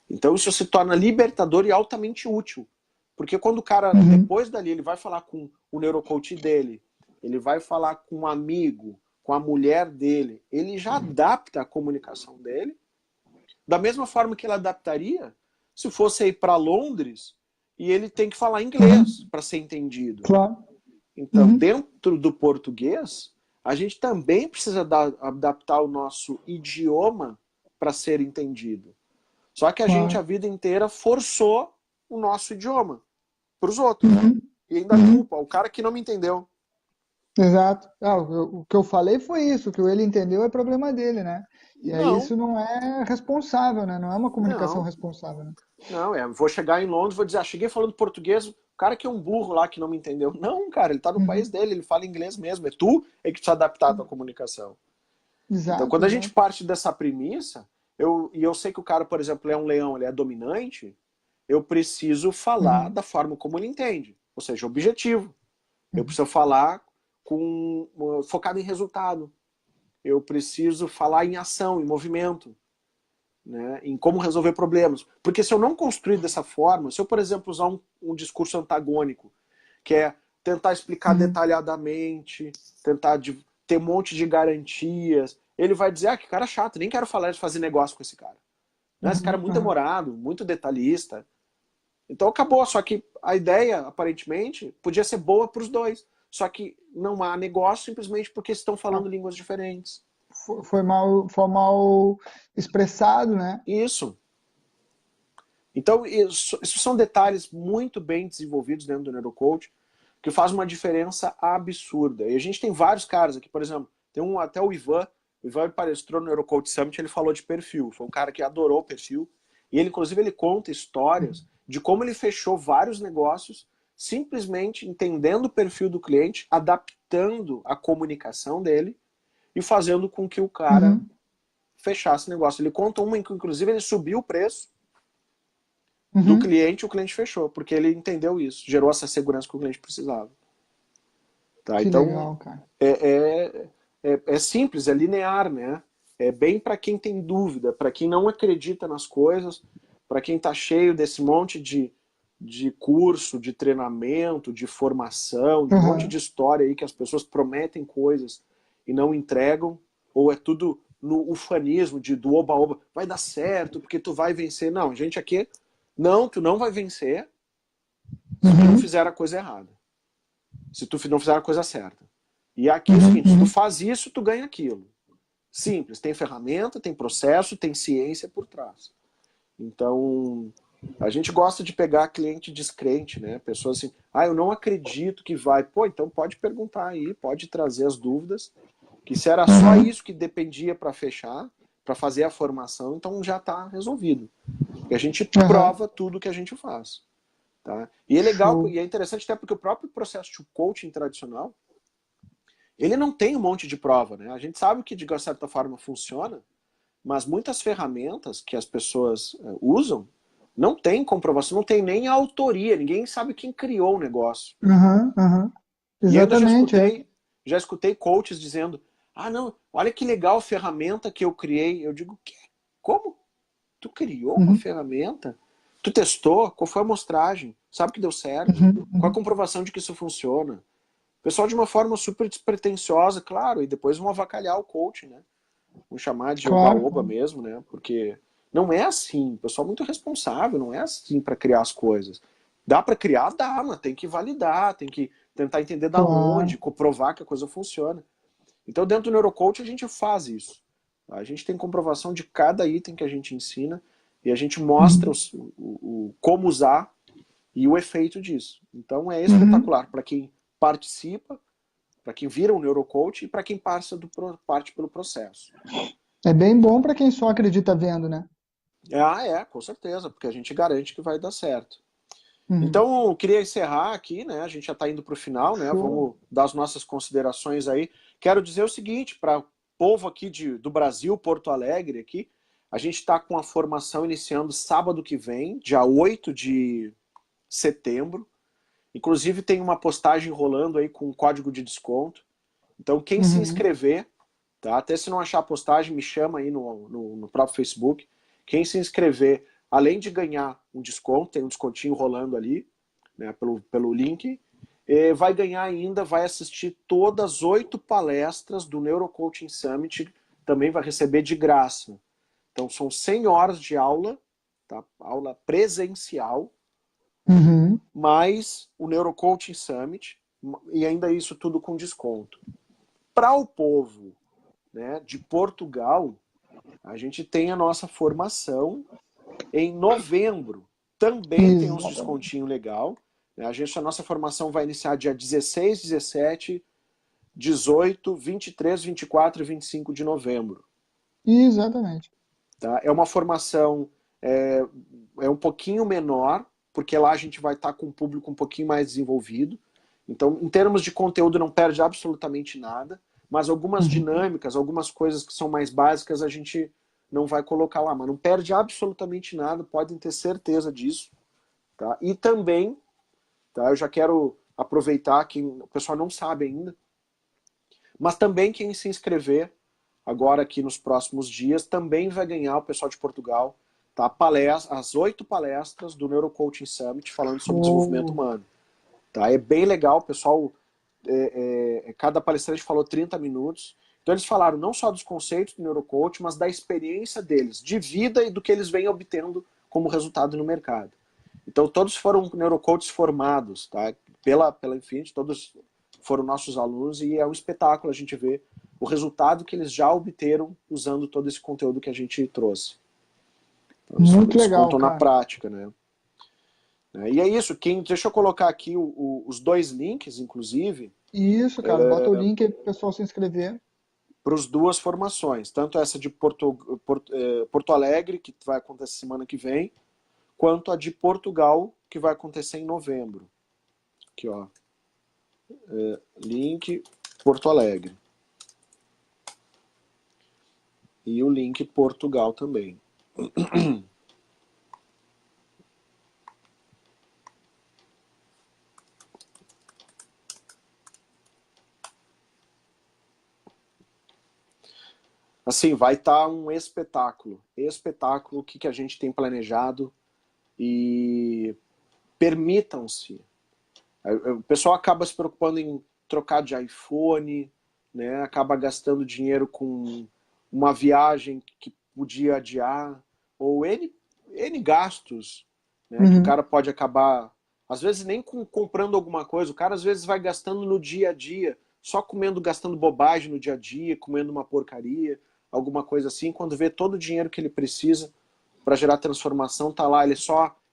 Então isso se torna libertador e altamente útil. Porque quando o cara, Uhum. depois dali, ele vai falar com o neurocoach dele, ele vai falar com um amigo, com a mulher dele, ele já adapta a comunicação dele Da mesma forma que ele adaptaria se fosse ir para Londres e ele tem que falar inglês para ser entendido. Claro. Então, dentro do português, a gente também precisa adaptar o nosso idioma para ser entendido. Só que a gente, a vida inteira, forçou o nosso idioma para os outros. E ainda culpa o cara que não me entendeu. Exato. O que eu falei foi isso, o que ele entendeu é problema dele, né? E aí Não, isso não é responsável, né? Não é uma comunicação não, responsável, né? não. Vou chegar em Londres, vou dizer, cheguei falando português, o cara que é um burro lá que não me entendeu. Não, cara, ele tá no país dele, ele fala inglês mesmo. É tu é que precisa adaptar a tua comunicação. Então, Exato, quando a gente exato. parte dessa premissa, e eu sei que o cara, por exemplo, é um leão, ele é dominante, eu preciso falar da forma como ele entende, ou seja, objetivo. Eu preciso falar focado em resultado. Eu preciso falar em ação, em movimento, né? Em como resolver problemas. Porque se eu não construir dessa forma, se eu, por exemplo, usar um discurso antagônico, que é tentar explicar detalhadamente, tentar ter um monte de garantias, ele vai dizer, que cara chato, nem quero fazer negócio com esse cara. Né? Esse cara é muito demorado, muito detalhista. Então acabou, só que a ideia, aparentemente, podia ser boa para os dois. Só que não há negócio simplesmente porque estão falando línguas diferentes. Foi mal expressado, né? Isso. Então, isso são detalhes muito bem desenvolvidos dentro do Neurocoach, que faz uma diferença absurda. E a gente tem vários caras aqui, por exemplo, tem até o Ivan palestrou no Neurocoach Summit, ele falou de perfil. Foi um cara que adorou o perfil. E ele, inclusive, ele conta histórias de como ele fechou vários negócios simplesmente entendendo o perfil do cliente, adaptando a comunicação dele e fazendo com que o cara fechasse o negócio. Ele conta uma em que, inclusive, ele subiu o preço do cliente, o cliente fechou, porque ele entendeu isso, gerou essa segurança que o cliente precisava. Tá? Que Então, legal, cara. é simples, é linear, né? É bem para quem tem dúvida, para quem não acredita nas coisas, para quem está cheio desse monte de curso, de treinamento, de formação, de um monte de história aí que as pessoas prometem coisas e não entregam, ou é tudo no ufanismo do oba-oba, vai dar certo, porque tu vai vencer. Não, gente, aqui, não, tu não vai vencer se tu não fizer a coisa errada. Se tu não fizer a coisa certa. E aqui é o seguinte, se tu faz isso, tu ganha aquilo. Simples, tem ferramenta, tem processo, tem ciência por trás. Então, a gente gosta de pegar cliente descrente, né? Pessoas assim, eu não acredito que vai. Pô, então pode perguntar aí, pode trazer as dúvidas, que se era só isso que dependia para fechar, para fazer a formação, então já está resolvido. E a gente prova tudo que a gente faz. Tá? E é legal, e é interessante até porque o próprio processo de coaching tradicional, ele não tem um monte de prova, né? A gente sabe que de certa forma funciona, mas muitas ferramentas que as pessoas usam não tem comprovação, não tem nem autoria, ninguém sabe quem criou o negócio. E ainda Exatamente. já escutei coaches dizendo, não, olha que legal a ferramenta que eu criei. Eu digo, quê? Como? Tu criou uma ferramenta? Tu testou? Qual foi a amostragem? Sabe que deu certo? Qual a comprovação de que isso funciona? O pessoal de uma forma super despretensiosa, claro, e depois vão avacalhar o coach, né? Vão chamar de oba-oba mesmo, né? Porque não é assim. O pessoal é muito responsável, não é assim para criar as coisas. Dá para criar? Dá, mas tem que validar, tem que tentar entender da onde, comprovar que a coisa funciona. Então, dentro do Neurocoach, a gente faz isso. A gente tem comprovação de cada item que a gente ensina e a gente mostra como usar e o efeito disso. Então, é espetacular para quem participa, para quem vira um neurocoach e para quem parte pelo processo. É bem bom para quem só acredita vendo, né? Com certeza, porque a gente garante que vai dar certo. Então, eu queria encerrar aqui, né? A gente já está indo para o final, né? Vamos dar as nossas considerações aí. Quero dizer o seguinte, para o povo aqui do Brasil, Porto Alegre, aqui, a gente está com a formação iniciando sábado que vem, dia 8 de setembro. Inclusive tem uma postagem rolando aí com um código de desconto. Então quem se inscrever, tá? Até se não achar a postagem, me chama aí no próprio Facebook. Quem se inscrever, além de ganhar um desconto, tem um descontinho rolando ali, né, pelo link, vai ganhar ainda, vai assistir todas as 8 palestras do Neurocoaching Summit, também vai receber de graça. Então são 100 horas de aula, tá? Aula presencial, Uhum. mais o Neurocoaching Summit, e ainda isso tudo com desconto. Para o povo, né, de Portugal, a gente tem a nossa formação em novembro. Também tem uns Exatamente. descontinho legal. Né? A nossa formação vai iniciar dia 16, 17, 18, 23, 24 e 25 de novembro. Exatamente. Tá? É uma formação um pouquinho menor, porque lá a gente vai estar com um público um pouquinho mais desenvolvido. Então, em termos de conteúdo, não perde absolutamente nada, mas algumas Uhum. dinâmicas, algumas coisas que são mais básicas, a gente não vai colocar lá. Mas não perde absolutamente nada, podem ter certeza disso. Tá? E também, tá, eu já quero aproveitar que o pessoal não sabe ainda, mas também quem se inscrever agora aqui nos próximos dias também vai ganhar, o pessoal de Portugal, tá? As 8 palestras do Neurocoaching Summit falando sobre desenvolvimento Show. humano. Tá? É bem legal, o pessoal, cada palestrante falou 30 minutos. Então eles falaram não só dos conceitos do neurocoaching, mas da experiência deles, de vida e do que eles vêm obtendo como resultado no mercado. Então todos foram neurocoaches formados, tá? Pela Infinity, todos foram nossos alunos e é um espetáculo a gente ver o resultado que eles já obteram usando todo esse conteúdo que a gente trouxe. Então, Muito eles legal, contam na cara. prática, né? E é isso, deixa eu colocar aqui os dois links, inclusive, Isso, cara. Bota o link aí pro pessoal se inscrever. para as duas formações. Tanto essa de Porto Alegre, que vai acontecer semana que vem, quanto a de Portugal, que vai acontecer em novembro. Aqui, ó. Link Porto Alegre. E o link Portugal também. Assim, vai estar um espetáculo. Espetáculo, o que a gente tem planejado. E permitam-se. O pessoal acaba se preocupando em trocar de iPhone, né? Acaba gastando dinheiro com uma viagem que podia adiar, ou N gastos, né? Que o Uhum. cara pode acabar, às vezes nem comprando alguma coisa, o cara às vezes vai gastando no dia a dia, só comendo, gastando bobagem no dia a dia, comendo uma porcaria, alguma coisa assim, quando vê todo o dinheiro que ele precisa para gerar transformação, tá lá,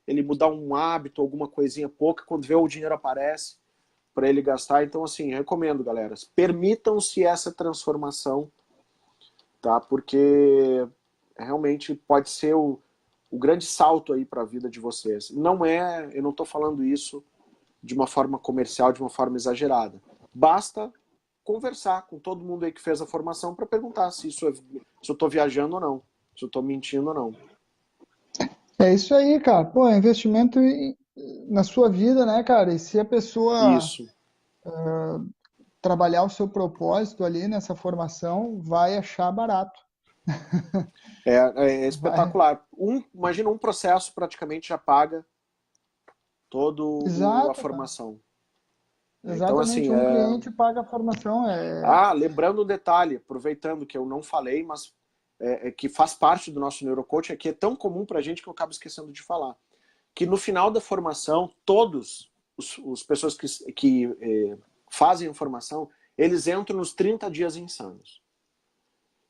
ele mudar um hábito, alguma coisinha pouca, quando vê o dinheiro aparece para ele gastar. Então, assim, recomendo, galera, permitam-se essa transformação, tá? Porque realmente pode ser o grande salto aí para a vida de vocês. Eu não estou falando isso de uma forma comercial, de uma forma exagerada. Basta conversar com todo mundo aí que fez a formação para perguntar se eu estou viajando ou não, se eu estou mentindo ou não. É isso aí, cara. Pô, é investimento na sua vida, né, cara? E se a pessoa Isso. trabalhar o seu propósito ali nessa formação, vai achar barato. É Vai. espetacular. Imagina um processo praticamente já paga toda a Exato, cara. formação. Então, assim, Exatamente. Um cliente paga a formação. lembrando um detalhe, aproveitando que eu não falei, mas que faz parte do nosso neurocoaching, é que é tão comum para a gente que eu acabo esquecendo de falar. Que no final da formação, todos os pessoas que fazem a formação, eles entram nos 30 dias insanos.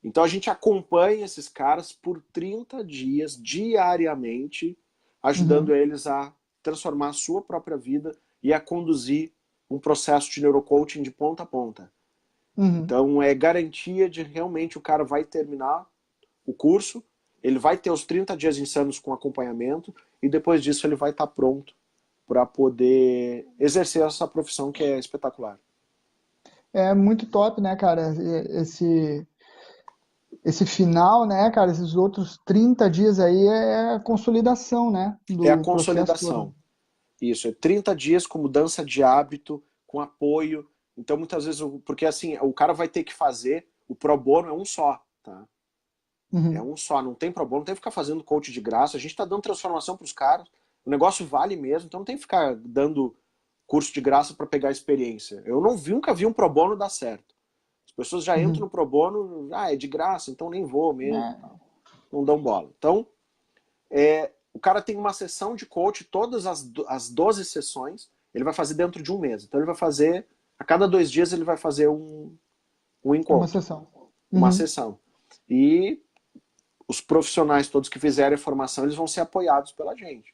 Então a gente acompanha esses caras por 30 dias, diariamente, ajudando Uhum, eles a transformar a sua própria vida e a conduzir um processo de neurocoaching de ponta a ponta. uhum. Então é garantia de realmente o cara vai terminar o curso, ele vai ter os 30 dias insanos com acompanhamento e depois disso ele vai estar pronto para poder exercer essa profissão que é espetacular. É muito top, né, cara? Esse final, né, cara? Esses outros 30 dias aí é a consolidação, né? É a Do processo todo. consolidação. Isso, é 30 dias com mudança de hábito, com apoio. Então, muitas vezes, porque assim, o cara vai ter que fazer, o pro bono é um só, tá? É Uhum. um só, não tem pro bono, não tem que ficar fazendo coach de graça. A gente tá dando transformação pros caras, o negócio vale mesmo, então não tem que ficar dando curso de graça para pegar experiência. Eu nunca vi um pro bono dar certo. As pessoas já entram Uhum. no pro bono, é de graça, então nem vou mesmo. É, não dão bola. Então, o cara tem uma sessão de coach, todas as 12 sessões, ele vai fazer dentro de um mês. Então, ele vai fazer, a cada 2 dias, ele vai fazer um Uma encontro, sessão. uma Uhum. sessão. E os profissionais todos que fizerem a formação, eles vão ser apoiados pela gente.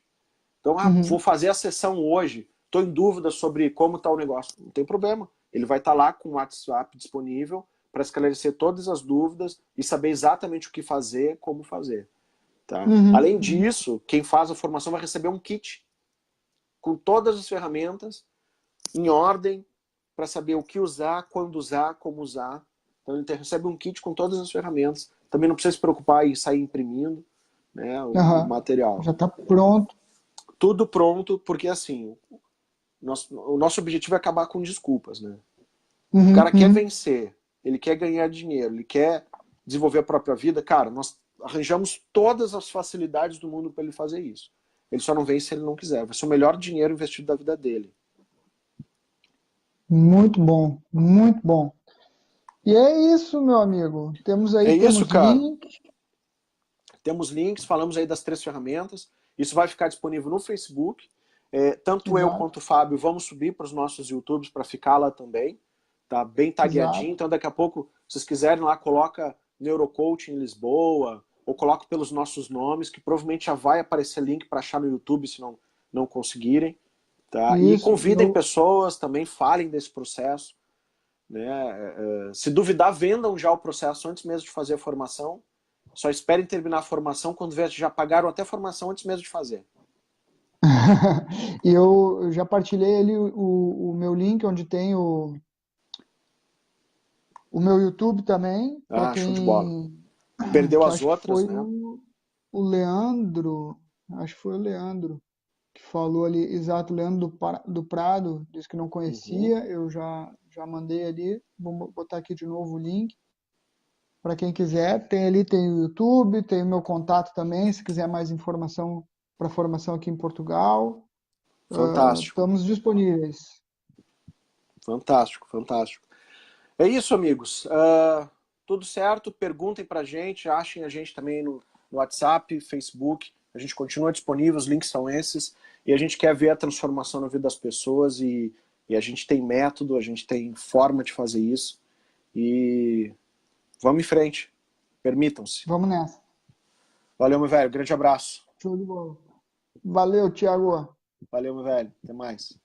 Então, vou Uhum. fazer a sessão hoje, estou em dúvida sobre como está o negócio. Não tem problema. Ele vai estar lá com o WhatsApp disponível para esclarecer todas as dúvidas e saber exatamente o que fazer, como fazer. Tá? Uhum. Além Uhum. disso, quem faz a formação vai receber um kit com todas as ferramentas em ordem para saber o que usar, quando usar, como usar. Então ele recebe um kit com todas as ferramentas. Também não precisa se preocupar em sair imprimindo, né, o Aham. material. Já está pronto. Tudo pronto, porque assim, o nosso objetivo é acabar com desculpas, né? O Uhum. cara quer Uhum. vencer, ele quer ganhar dinheiro, ele quer desenvolver a própria vida. Cara, nós arranjamos todas as facilidades do mundo para ele fazer isso. Ele só não vence se ele não quiser. Vai ser o melhor dinheiro investido da vida dele. Muito bom, muito bom. E é isso, meu amigo. É isso, Temos cara. link. Temos links, falamos aí das 3 ferramentas. Isso vai ficar disponível no Facebook. Tanto eu Exato, quanto o Fábio vamos subir para os nossos YouTubes para ficar lá também. Tá bem tagueadinho. exato. Então daqui a pouco, se vocês quiserem lá, coloca Neurocoaching Lisboa ou coloca pelos nossos nomes, que provavelmente já vai aparecer link para achar no YouTube se não conseguirem. Tá? E Isso. convidem pessoas, também falem desse processo. Né? Se duvidar, vendam já o processo antes mesmo de fazer a formação. Só esperem terminar a formação quando já pagaram até a formação antes mesmo de fazer. E eu já partilhei ali o meu link, onde tem o meu YouTube também, para Show de bola. quem. Perdeu Que as acho que outras, foi né? o Leandro. Acho que foi o Leandro que falou ali, exato, Leandro do Prado, disse que não Uhum. conhecia, eu já mandei ali, vou botar aqui de novo o link para quem quiser. Tem ali, tem o YouTube, tem o meu contato também, se quiser mais informação para formação aqui em Portugal. Fantástico. Estamos disponíveis. Fantástico, fantástico. É isso, amigos. Tudo certo? Perguntem pra gente, achem a gente também no WhatsApp, Facebook. A gente continua disponível, os links são esses. E a gente quer ver a transformação na vida das pessoas e a gente tem método, a gente tem forma de fazer isso. E vamos em frente. Permitam-se. Vamos nessa. Valeu, meu velho. Grande abraço. Show de bola. Valeu, Thiago. Valeu, meu velho. Até mais.